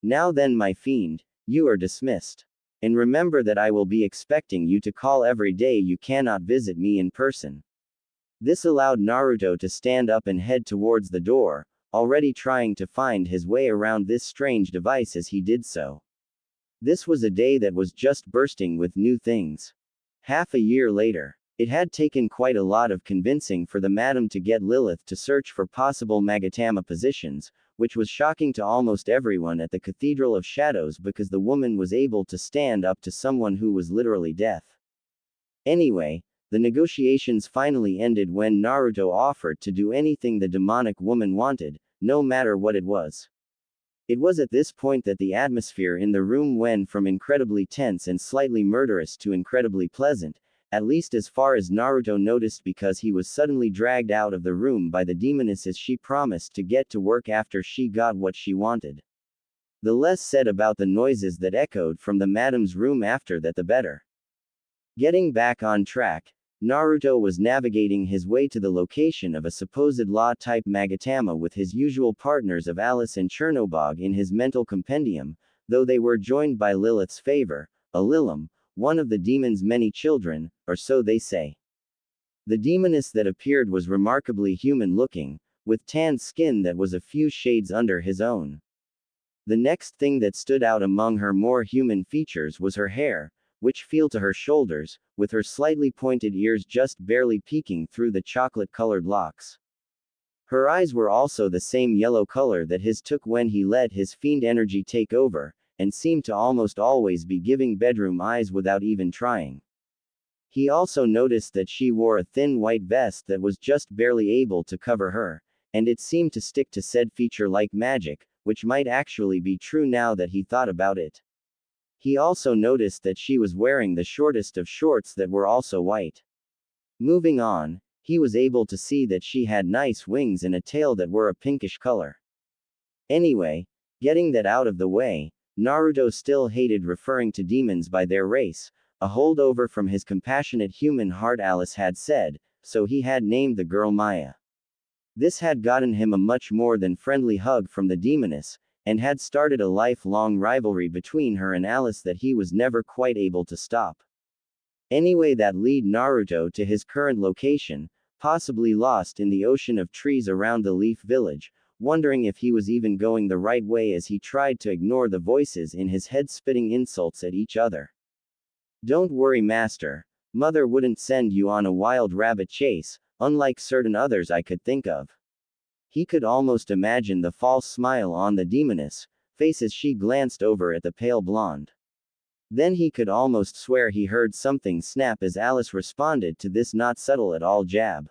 Now then, my fiend, you are dismissed. And remember that I will be expecting you to call every day you cannot visit me in person. This allowed Naruto to stand up and head towards the door, already trying to find his way around this strange device as he did so. This was a day that was just bursting with new things. Half a year later, it had taken quite a lot of convincing for the madam to get Lilith to search for possible Magatama positions, which was shocking to almost everyone at the Cathedral of Shadows because the woman was able to stand up to someone who was literally death. Anyway, the negotiations finally ended when Naruto offered to do anything the demonic woman wanted, no matter what it was. It was at this point that the atmosphere in the room went from incredibly tense and slightly murderous to incredibly pleasant, at least as far as Naruto noticed, because he was suddenly dragged out of the room by the demoness as she promised to get to work after she got what she wanted. The less said about the noises that echoed from the madam's room after that, the better. Getting back on track, Naruto was navigating his way to the location of a supposed law-type Magatama with his usual partners of Alice and Chernobog in his mental compendium, though they were joined by Lilith's favor, a Lilim, one of the demon's many children, or so they say. The demoness that appeared was remarkably human-looking, with tanned skin that was a few shades under his own. The next thing that stood out among her more human features was her hair, which fell to her shoulders, with her slightly pointed ears just barely peeking through the chocolate-colored locks. Her eyes were also the same yellow color that his took when he let his fiend energy take over, and seemed to almost always be giving bedroom eyes without even trying. He also noticed that she wore a thin white vest that was just barely able to cover her, and it seemed to stick to said feature like magic, which might actually be true now that he thought about it. He also noticed that she was wearing the shortest of shorts that were also white. Moving on, he was able to see that she had nice wings and a tail that were a pinkish color. Anyway, getting that out of the way, Naruto still hated referring to demons by their race, a holdover from his compassionate human heart Alice had said, so he had named the girl Maya. This had gotten him a much more than friendly hug from the demoness, and had started a lifelong rivalry between her and Alice that he was never quite able to stop. Anyway, that lead Naruto to his current location, possibly lost in the ocean of trees around the Leaf Village, wondering if he was even going the right way as he tried to ignore the voices in his head spitting insults at each other. Don't worry, master. Mother wouldn't send you on a wild rabbit chase, unlike certain others I could think of. He could almost imagine the false smile on the demoness face as she glanced over at the pale blonde. Then he could almost swear he heard something snap as Alice responded to this not subtle at all jab.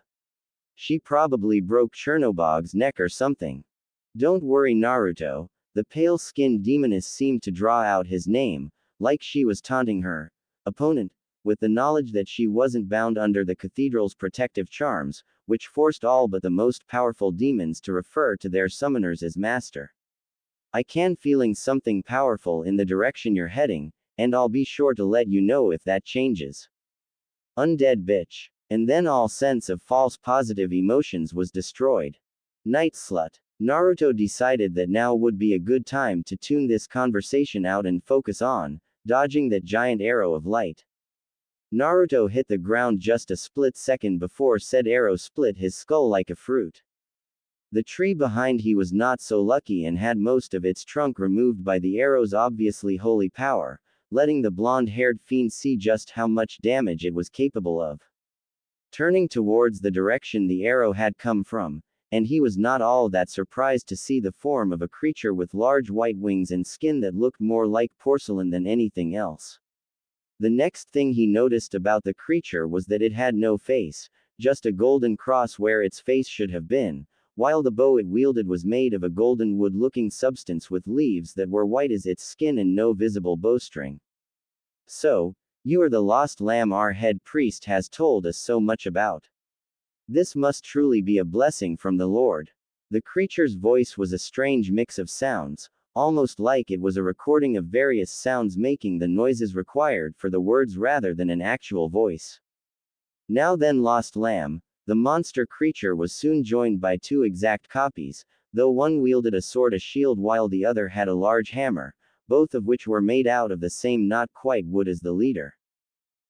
She probably broke Chernobog's neck or something. Don't worry, Naruto. The pale-skinned demoness seemed to draw out his name, like she was taunting her opponent, with the knowledge that she wasn't bound under the cathedral's protective charms, which forced all but the most powerful demons to refer to their summoners as master. I can feeling something powerful in the direction you're heading, and I'll be sure to let you know if that changes. Undead bitch. And then all sense of false positive emotions was destroyed. Night slut. Naruto decided that now would be a good time to tune this conversation out and focus on dodging that giant arrow of light. Naruto hit the ground just a split second before said arrow split his skull like a fruit. The tree behind he was not so lucky and had most of its trunk removed by the arrow's obviously holy power, letting the blonde-haired fiend see just how much damage it was capable of. Turning towards the direction the arrow had come from, and he was not all that surprised to see the form of a creature with large white wings and skin that looked more like porcelain than anything else. The next thing he noticed about the creature was that it had no face, just a golden cross where its face should have been, while the bow it wielded was made of a golden wood-looking substance with leaves that were white as its skin and no visible bowstring. So, you are the lost lamb our head priest has told us so much about. This must truly be a blessing from the Lord. The creature's voice was a strange mix of sounds, almost like it was a recording of various sounds making the noises required for the words rather than an actual voice. Now then, lost lamb, the monster creature was soon joined by two exact copies, though one wielded a sword a shield while the other had a large hammer, both of which were made out of the same not quite wood as the leader.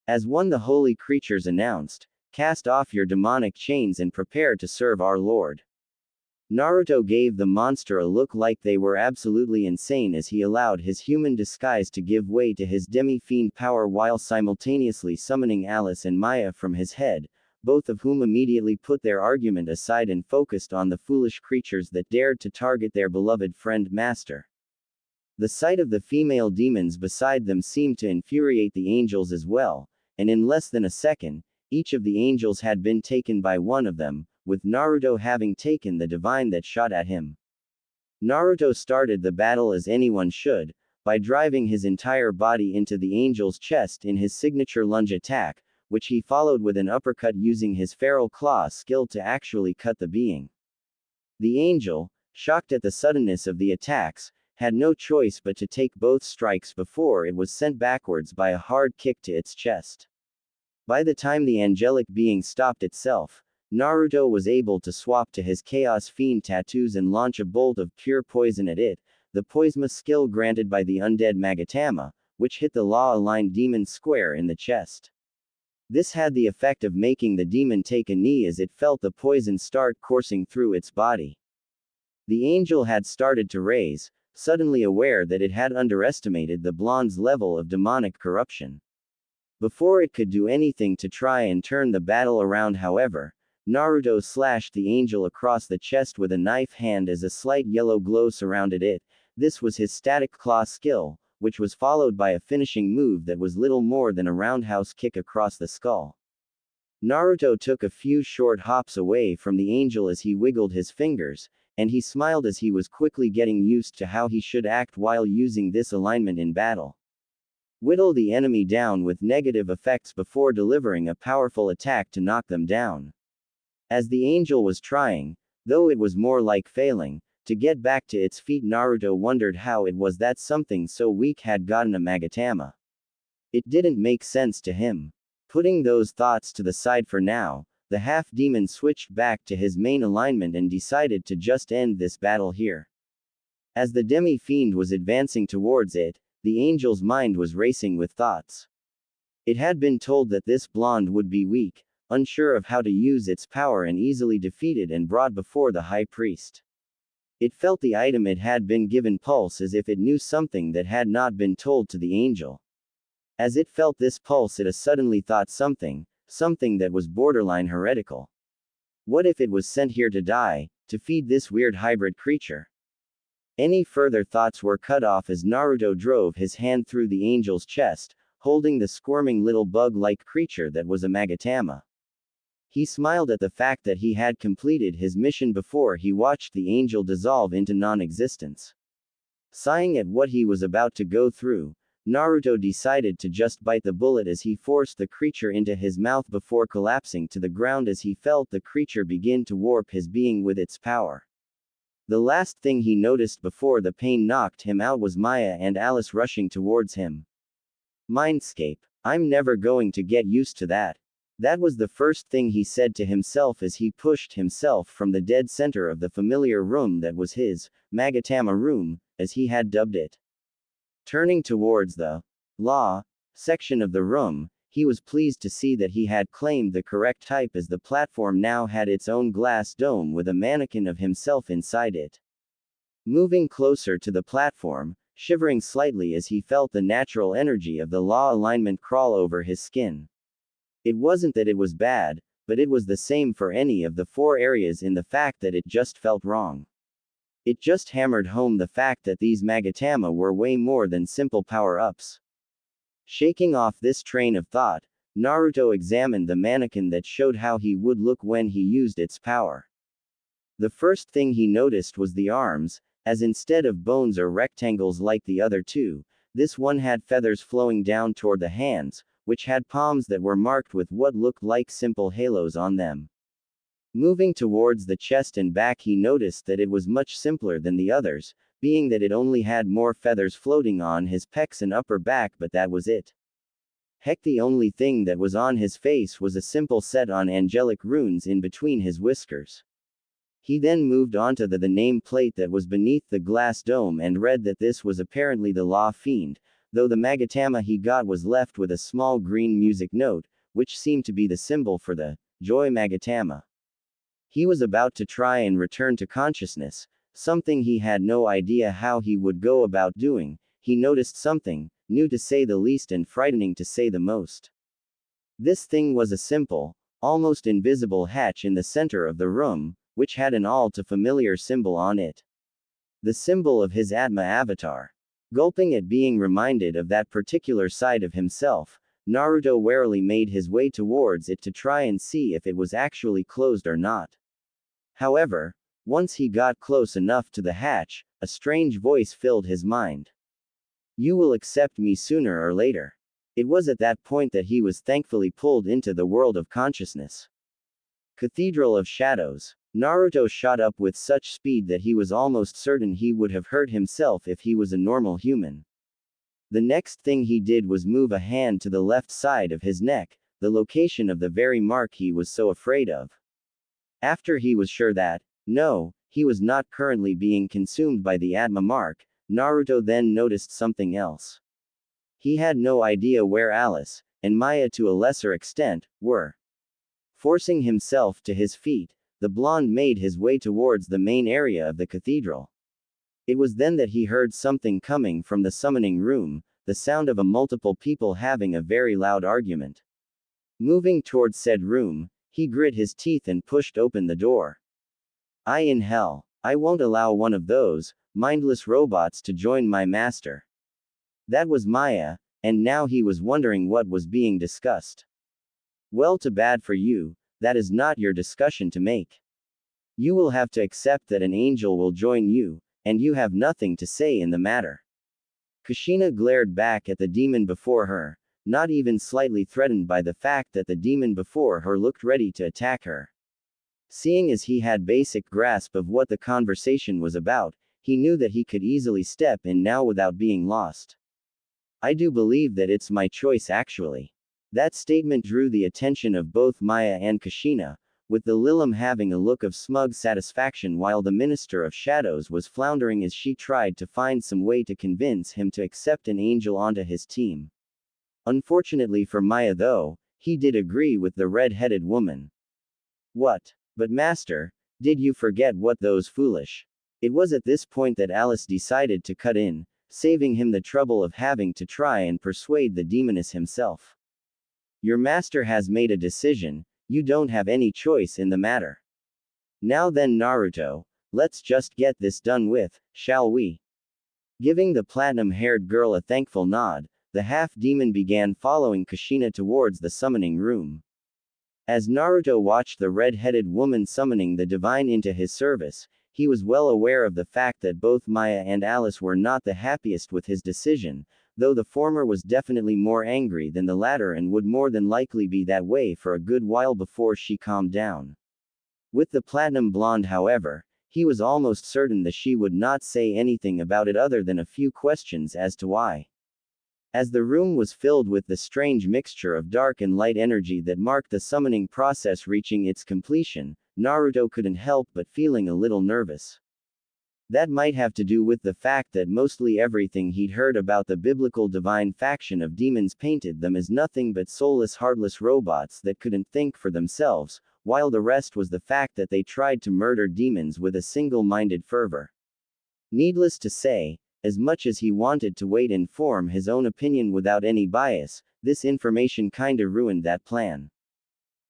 As one the holy creatures announced, cast off your demonic chains and prepare to serve our Lord. Naruto gave the monster a look like they were absolutely insane as he allowed his human disguise to give way to his demi-fiend power while simultaneously summoning Alice and Maya from his head, both of whom immediately put their argument aside and focused on the foolish creatures that dared to target their beloved friend master. The sight of the female demons beside them seemed to infuriate the angels as well, and in less than a second, each of the angels had been taken by one of them, with Naruto having taken the divine that shot at him. Naruto started the battle as anyone should, by driving his entire body into the angel's chest in his signature lunge attack, which he followed with an uppercut using his feral claw skill to actually cut the being. The angel, shocked at the suddenness of the attacks, had no choice but to take both strikes before it was sent backwards by a hard kick to its chest. By the time the angelic being stopped itself, Naruto was able to swap to his Chaos Fiend tattoos and launch a bolt of pure poison at it, the Poisma skill granted by the undead Magatama, which hit the law-aligned demon square in the chest. This had the effect of making the demon take a knee as it felt the poison start coursing through its body. The angel had started to raise, suddenly aware that it had underestimated the blonde's level of demonic corruption. Before it could do anything to try and turn the battle around, however, Naruto slashed the angel across the chest with a knife hand as a slight yellow glow surrounded it. This was his static claw skill, which was followed by a finishing move that was little more than a roundhouse kick across the skull. Naruto took a few short hops away from the angel as he wiggled his fingers, and he smiled as he was quickly getting used to how he should act while using this alignment in battle. Whittle the enemy down with negative effects before delivering a powerful attack to knock them down. As the angel was trying, though it was more like failing, to get back to its feet, Naruto wondered how it was that something so weak had gotten a Magatama. It didn't make sense to him. Putting those thoughts to the side for now, the half-demon switched back to his main alignment and decided to just end this battle here. As the demi-fiend was advancing towards it, the angel's mind was racing with thoughts. It had been told that this blonde would be weak, unsure of how to use its power and easily defeated and brought before the high priest. It felt the item it had been given pulse as if it knew something that had not been told to the angel. As it felt this pulse, it suddenly thought something that was borderline heretical. What if it was sent here to die, to feed this weird hybrid creature? Any further thoughts were cut off as Naruto drove his hand through the angel's chest, holding the squirming little bug-like creature that was a Magatama. He smiled at the fact that he had completed his mission before he watched the angel dissolve into non-existence. Sighing at what he was about to go through, Naruto decided to just bite the bullet as he forced the creature into his mouth before collapsing to the ground as he felt the creature begin to warp his being with its power. The last thing he noticed before the pain knocked him out was Maya and Alice rushing towards him. Mindscape. I'm never going to get used to that. That was the first thing he said to himself as he pushed himself from the dead center of the familiar room that was his Magatama room, as he had dubbed it. Turning towards the law section of the room, he was pleased to see that he had claimed the correct type as the platform now had its own glass dome with a mannequin of himself inside it. Moving closer to the platform, shivering slightly as he felt the natural energy of the law alignment crawl over his skin. It wasn't that it was bad, but it was the same for any of the 4 areas in the fact that it just felt wrong. It just hammered home the fact that these Magatama were way more than simple power-ups. Shaking off this train of thought, Naruto examined the mannequin that showed how he would look when he used its power. The first thing he noticed was the arms, as instead of bones or rectangles like the other 2, this one had feathers flowing down toward the hands, which had palms that were marked with what looked like simple halos on them. Moving towards the chest and back, he noticed that it was much simpler than the others, being that it only had more feathers floating on his pecs and upper back, but that was it. Heck, the only thing that was on his face was a simple set on angelic runes in between his whiskers. He then moved on to the name plate that was beneath the glass dome and read that this was apparently the Law Fiend, though the Magatama he got was left with a small green music note, which seemed to be the symbol for the Joy Magatama. He was about to try and return to consciousness, something he had no idea how he would go about doing. He noticed something, new to say the least and frightening to say the most. This thing was a simple, almost invisible hatch in the center of the room, which had an all too familiar symbol on it. The symbol of his Atma avatar. Gulping at being reminded of that particular side of himself, Naruto warily made his way towards it to try and see if it was actually closed or not. However, once he got close enough to the hatch, a strange voice filled his mind. You will accept me sooner or later. It was at that point that he was thankfully pulled into the world of consciousness. Cathedral of Shadows. Naruto shot up with such speed that he was almost certain he would have hurt himself if he was a normal human. The next thing he did was move a hand to the left side of his neck, the location of the very mark he was so afraid of. After he was sure that, no, he was not currently being consumed by the Atma mark, Naruto then noticed something else. He had no idea where Alice, and Maya to a lesser extent, were. Forcing himself to his feet, the blonde made his way towards the main area of the cathedral. It was then that he heard something coming from the summoning room, the sound of multiple people having a very loud argument. Moving towards said room, he grit his teeth and pushed open the door. In hell, I won't allow one of those mindless robots to join my master. That was Maya, and now he was wondering what was being discussed. Well, too bad for you, that is not your discussion to make. You will have to accept that an angel will join you, and you have nothing to say in the matter. Kushina glared back at the demon before her, not even slightly threatened by the fact that the demon before her looked ready to attack her. Seeing as he had basic grasp of what the conversation was about, he knew that he could easily step in now without being lost. I do believe that it's my choice actually. That statement drew the attention of both Maya and Kushina, with the Lilim having a look of smug satisfaction while the Minister of Shadows was floundering as she tried to find some way to convince him to accept an angel onto his team. Unfortunately for Maya though, he did agree with the red-headed woman. What? But master, did you forget what those foolish It was at this point that Alice decided to cut in, saving him the trouble of having to try and persuade the demoness himself. Your master has made a decision, you don't have any choice in the matter. Now then, Naruto, let's just get this done with, shall we? Giving the platinum-haired girl a thankful nod, the half-demon began following Kushina towards the summoning room. As Naruto watched the red-headed woman summoning the divine into his service, he was well aware of the fact that both Maya and Alice were not the happiest with his decision, though the former was definitely more angry than the latter and would more than likely be that way for a good while before she calmed down. With the platinum blonde, however, he was almost certain that she would not say anything about it other than a few questions as to why. As the room was filled with the strange mixture of dark and light energy that marked the summoning process reaching its completion, Naruto couldn't help but feeling a little nervous. That might have to do with the fact that mostly everything he'd heard about the biblical divine faction of demons painted them as nothing but soulless, heartless robots that couldn't think for themselves, while the rest was the fact that they tried to murder demons with a single-minded fervor. Needless to say, as much as he wanted to wait and form his own opinion without any bias, this information kinda ruined that plan.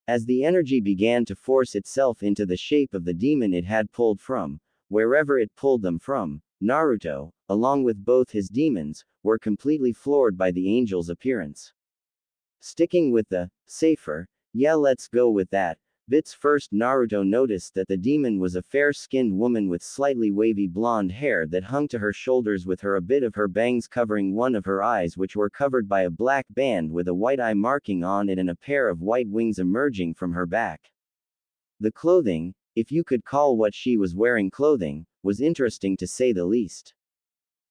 As the energy began to force itself into the shape of the demon it had pulled from, wherever it pulled them from, Naruto, along with both his demons, were completely floored by the angel's appearance. Sticking with the safer, yeah, let's go with that bits first, Naruto noticed that the demon was a fair-skinned woman with slightly wavy blonde hair that hung to her shoulders, with a bit of her bangs covering one of her eyes, which were covered by a black band with a white eye marking on it and a pair of white wings emerging from her back. The clothing, if you could call what she was wearing clothing, was interesting to say the least.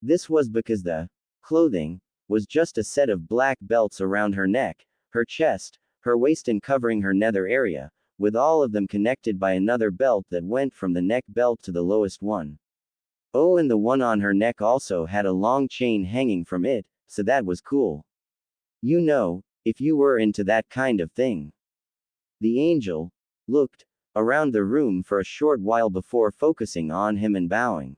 This was because the clothing was just a set of black belts around her neck, her chest, her waist and covering her nether area, with all of them connected by another belt that went from the neck belt to the lowest one. Oh, and the one on her neck also had a long chain hanging from it, so that was cool. You know, if you were into that kind of thing. The angel looked around the room for a short while before focusing on him and bowing.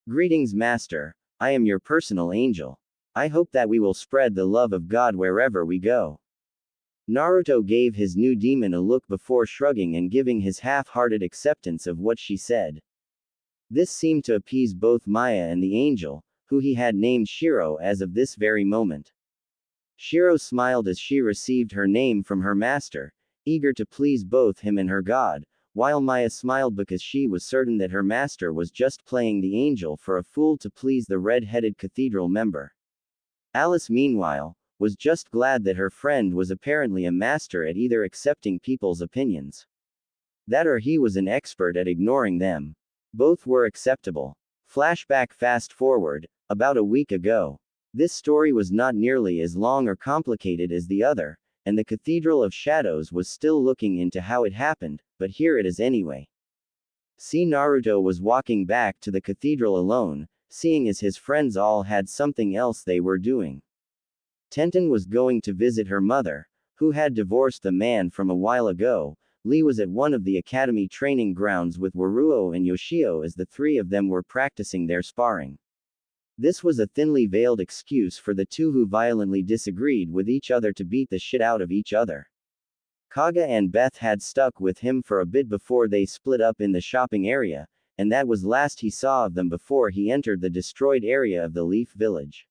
Greetings, Master. I am your personal angel. I hope that we will spread the love of God wherever we go. Naruto gave his new demon a look before shrugging and giving his half-hearted acceptance of what she said. This seemed to appease both Maya and the angel, who he had named Shiro as of this very moment. Shiro smiled as she received her name from her master, eager to please both him and her god, while Maya smiled because she was certain that her master was just playing the angel for a fool to please the red-headed cathedral member. Alice, meanwhile, was just glad that her friend was apparently a master at either accepting people's opinions, that or he was an expert at ignoring them. Both were acceptable. Flashback, fast forward, about a week ago. This story was not nearly as long or complicated as the other, and the Cathedral of Shadows was still looking into how it happened, but here it is anyway. See, Naruto was walking back to the cathedral alone, seeing as his friends all had something else they were doing. Tenten was going to visit her mother, who had divorced the man from a while ago. Lee was at one of the academy training grounds with Waruo and Yoshio as the three of them were practicing their sparring. This was a thinly veiled excuse for the two who violently disagreed with each other to beat the shit out of each other. Kaga and Beth had stuck with him for a bit before they split up in the shopping area, and that was last he saw of them before he entered the destroyed area of the Leaf Village.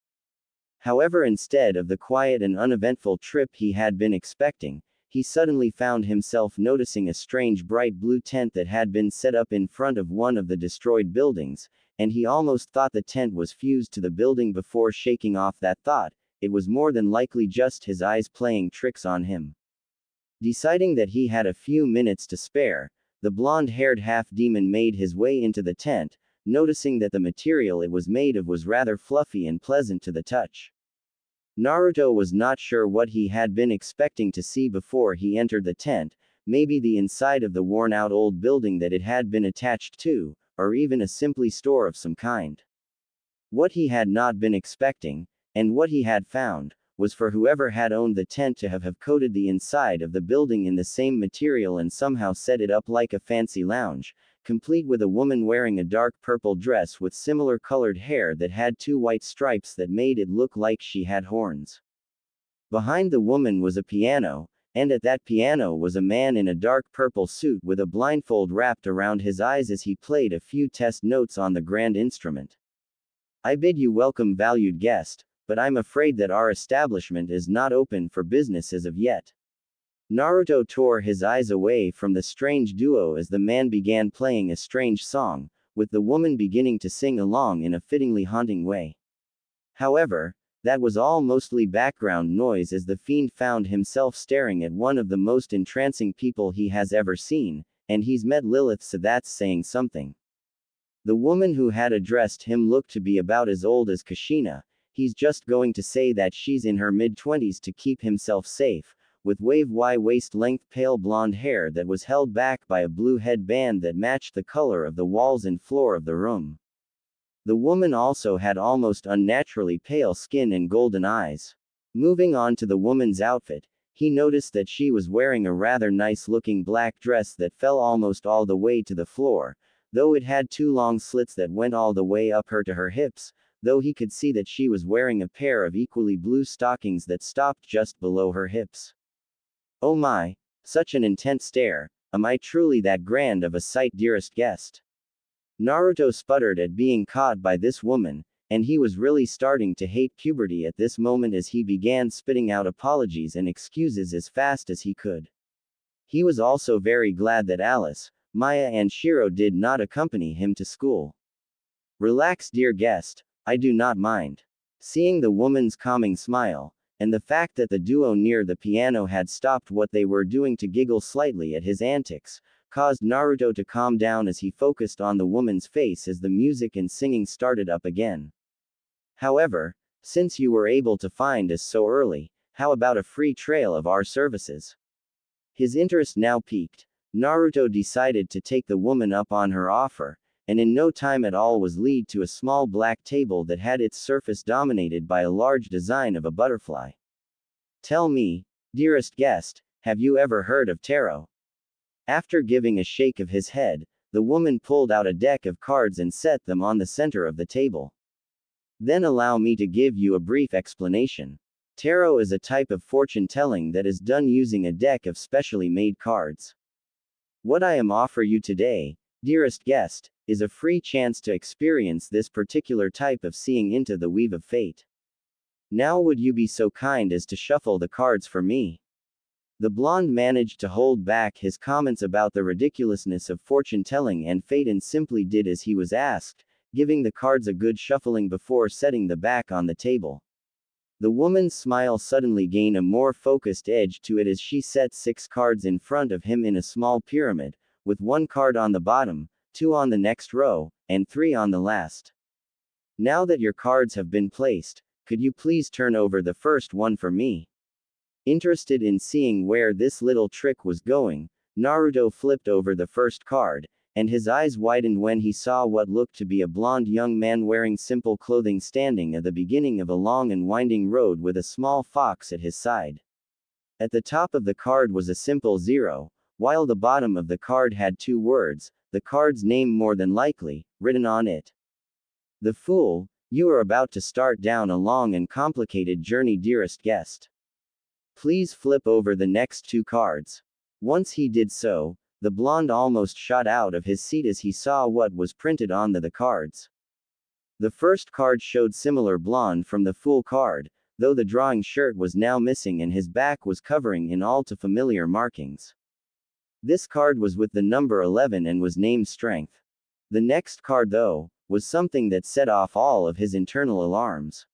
However, instead of the quiet and uneventful trip he had been expecting, he suddenly found himself noticing a strange bright blue tent that had been set up in front of one of the destroyed buildings, and he almost thought the tent was fused to the building before shaking off that thought. It was more than likely just his eyes playing tricks on him. Deciding that he had a few minutes to spare, the blonde-haired half-demon made his way into the tent, noticing that the material it was made of was rather fluffy and pleasant to the touch. Naruto was not sure what he had been expecting to see before he entered the tent, maybe the inside of the worn-out old building that it had been attached to, or even a simply store of some kind. What he had not been expecting, and what he had found, was for whoever had owned the tent to have coated the inside of the building in the same material and somehow set it up like a fancy lounge, complete with a woman wearing a dark purple dress with similar colored hair that had two white stripes that made it look like she had horns. Behind the woman was a piano, and at that piano was a man in a dark purple suit with a blindfold wrapped around his eyes as he played a few test notes on the grand instrument. I bid you welcome, valued guest, but I'm afraid that our establishment is not open for business as of yet. Naruto tore his eyes away from the strange duo as the man began playing a strange song, with the woman beginning to sing along in a fittingly haunting way. However, that was all mostly background noise as the fiend found himself staring at one of the most entrancing people he has ever seen, and he's met Lilith, so that's saying something. The woman who had addressed him looked to be about as old as Kushina. He's just going to say that she's in her mid-20s to keep himself safe, with wave-y waist-length pale blonde hair that was held back by a blue headband that matched the color of the walls and floor of the room. The woman also had almost unnaturally pale skin and golden eyes. Moving on to the woman's outfit, he noticed that she was wearing a rather nice-looking black dress that fell almost all the way to the floor, though it had two long slits that went all the way up her to her hips, though he could see that she was wearing a pair of equally blue stockings that stopped just below her hips. Oh my, such an intense stare, am I truly that grand of a sight, dearest guest? Naruto sputtered at being caught by this woman, and he was really starting to hate puberty at this moment as he began spitting out apologies and excuses as fast as he could. He was also very glad that Alice, Maya and Shiro did not accompany him to school. Relax, dear guest, I do not mind. Seeing the woman's calming smile, and the fact that the duo near the piano had stopped what they were doing to giggle slightly at his antics, caused Naruto to calm down as he focused on the woman's face as the music and singing started up again. However, since you were able to find us so early, how about a free trial of our services? His interest now piqued, Naruto decided to take the woman up on her offer, and in no time at all was led to a small black table that had its surface dominated by a large design of a butterfly. Tell me, dearest guest, have you ever heard of tarot? After giving a shake of his head, the woman pulled out a deck of cards and set them on the center of the table. Then allow me to give you a brief explanation. Tarot is a type of fortune telling that is done using a deck of specially made cards. What I am offering you today, dearest guest, is a free chance to experience this particular type of seeing into the weave of fate. Now would you be so kind as to shuffle the cards for me? The blonde managed to hold back his comments about the ridiculousness of fortune-telling and fate and simply did as he was asked, giving the cards a good shuffling before setting the back on the table. The woman's smile suddenly gained a more focused edge to it as she set 6 cards in front of him in a small pyramid, with 1 card on the bottom, 2 on the next row, and 3 on the last. Now that your cards have been placed, could you please turn over the first one for me? Interested in seeing where this little trick was going, Naruto flipped over the first card, and his eyes widened when he saw what looked to be a blonde young man wearing simple clothing standing at the beginning of a long and winding road with a small fox at his side. At the top of the card was a simple 0, while the bottom of the card had 2 words, the card's name more than likely, written on it. The fool, you are about to start down a long and complicated journey, dearest guest. Please flip over the next 2 cards. Once he did so, the blonde almost shot out of his seat as he saw what was printed on the cards. The first card showed similar blonde from the fool card, though the drawing shirt was now missing and his back was covering in all too familiar markings. This card was with the number 11 and was named Strength. The next card, though, was something that set off all of his internal alarms.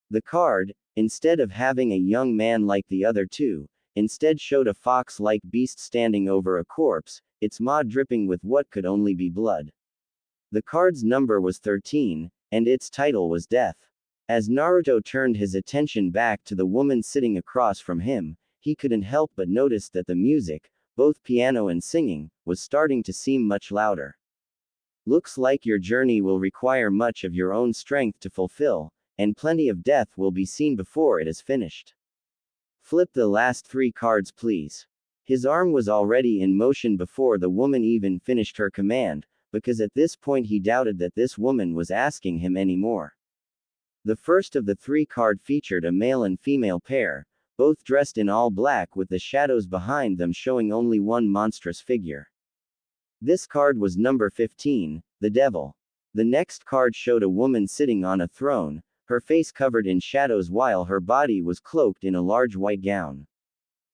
The card, instead of having a young man like the other 2, instead showed a fox-like beast standing over a corpse, its maw dripping with what could only be blood. The card's number was 13, and its title was Death. As Naruto turned his attention back to the woman sitting across from him, he couldn't help but notice that the music, both piano and singing, was starting to seem much louder. Looks like your journey will require much of your own strength to fulfill, and plenty of death will be seen before it is finished. Flip the last 3 cards, please. His arm was already in motion before the woman even finished her command, because at this point he doubted that this woman was asking him anymore. The first of the 3 cards featured a male and female pair, both dressed in all black with the shadows behind them showing only one monstrous figure. This card was number 15, the Devil. The next card showed a woman sitting on a throne, her face covered in shadows while her body was cloaked in a large white gown.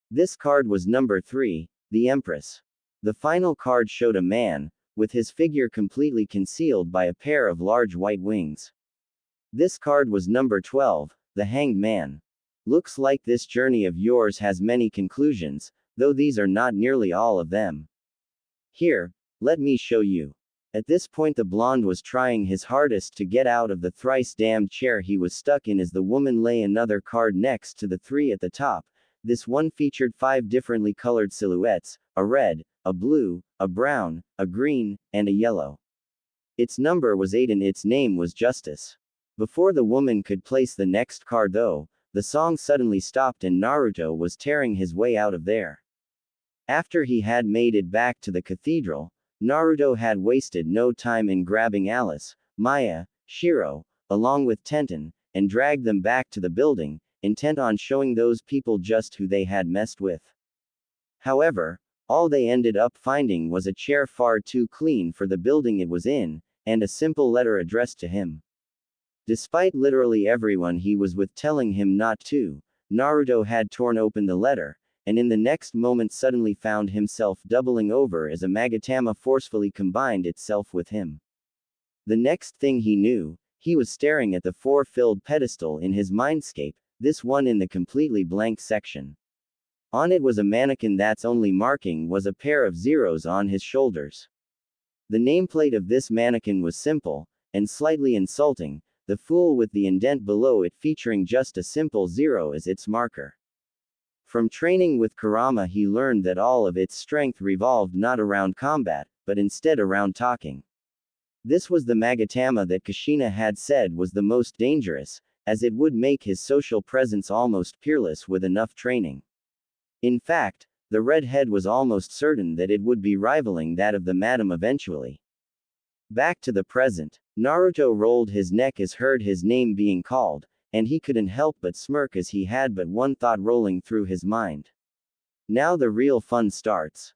This card was number 3, the Empress. The final card showed a man, with his figure completely concealed by a pair of large white wings. This card was number 12, the Hanged Man. Looks like this journey of yours has many conclusions, though these are not nearly all of them. Here, let me show you. At this point the blonde was trying his hardest to get out of the thrice damned chair he was stuck in as the woman lay another card next to the 3 at the top. This one featured 5 differently colored silhouettes, a red, a blue, a brown, a green, and a yellow. Its number was 8 and its name was Justice. Before the woman could place the next card though, the song suddenly stopped and Naruto was tearing his way out of there. After he had made it back to the cathedral, Naruto had wasted no time in grabbing Alice, Maya, Shiro, along with Tenten, and dragged them back to the building, intent on showing those people just who they had messed with. However, all they ended up finding was a chair far too clean for the building it was in, and a simple letter addressed to him. Despite literally everyone he was with telling him not to, Naruto had torn open the letter, and in the next moment suddenly found himself doubling over as a Magatama forcefully combined itself with him. The next thing he knew, he was staring at the 4-filled pedestal in his mindscape, this one in the completely blank section. On it was a mannequin that's only marking was a pair of zeros on his shoulders. The nameplate of this mannequin was simple, and slightly insulting, the fool with the indent below it featuring just a simple 0 as its marker. From training with Kurama he learned that all of its strength revolved not around combat, but instead around talking. This was the Magatama that Kushina had said was the most dangerous, as it would make his social presence almost peerless with enough training. In fact, the redhead was almost certain that it would be rivaling that of the madam eventually. Back to the present, Naruto rolled his neck as heard his name being called, and he couldn't help but smirk as he had but one thought rolling through his mind. Now the real fun starts.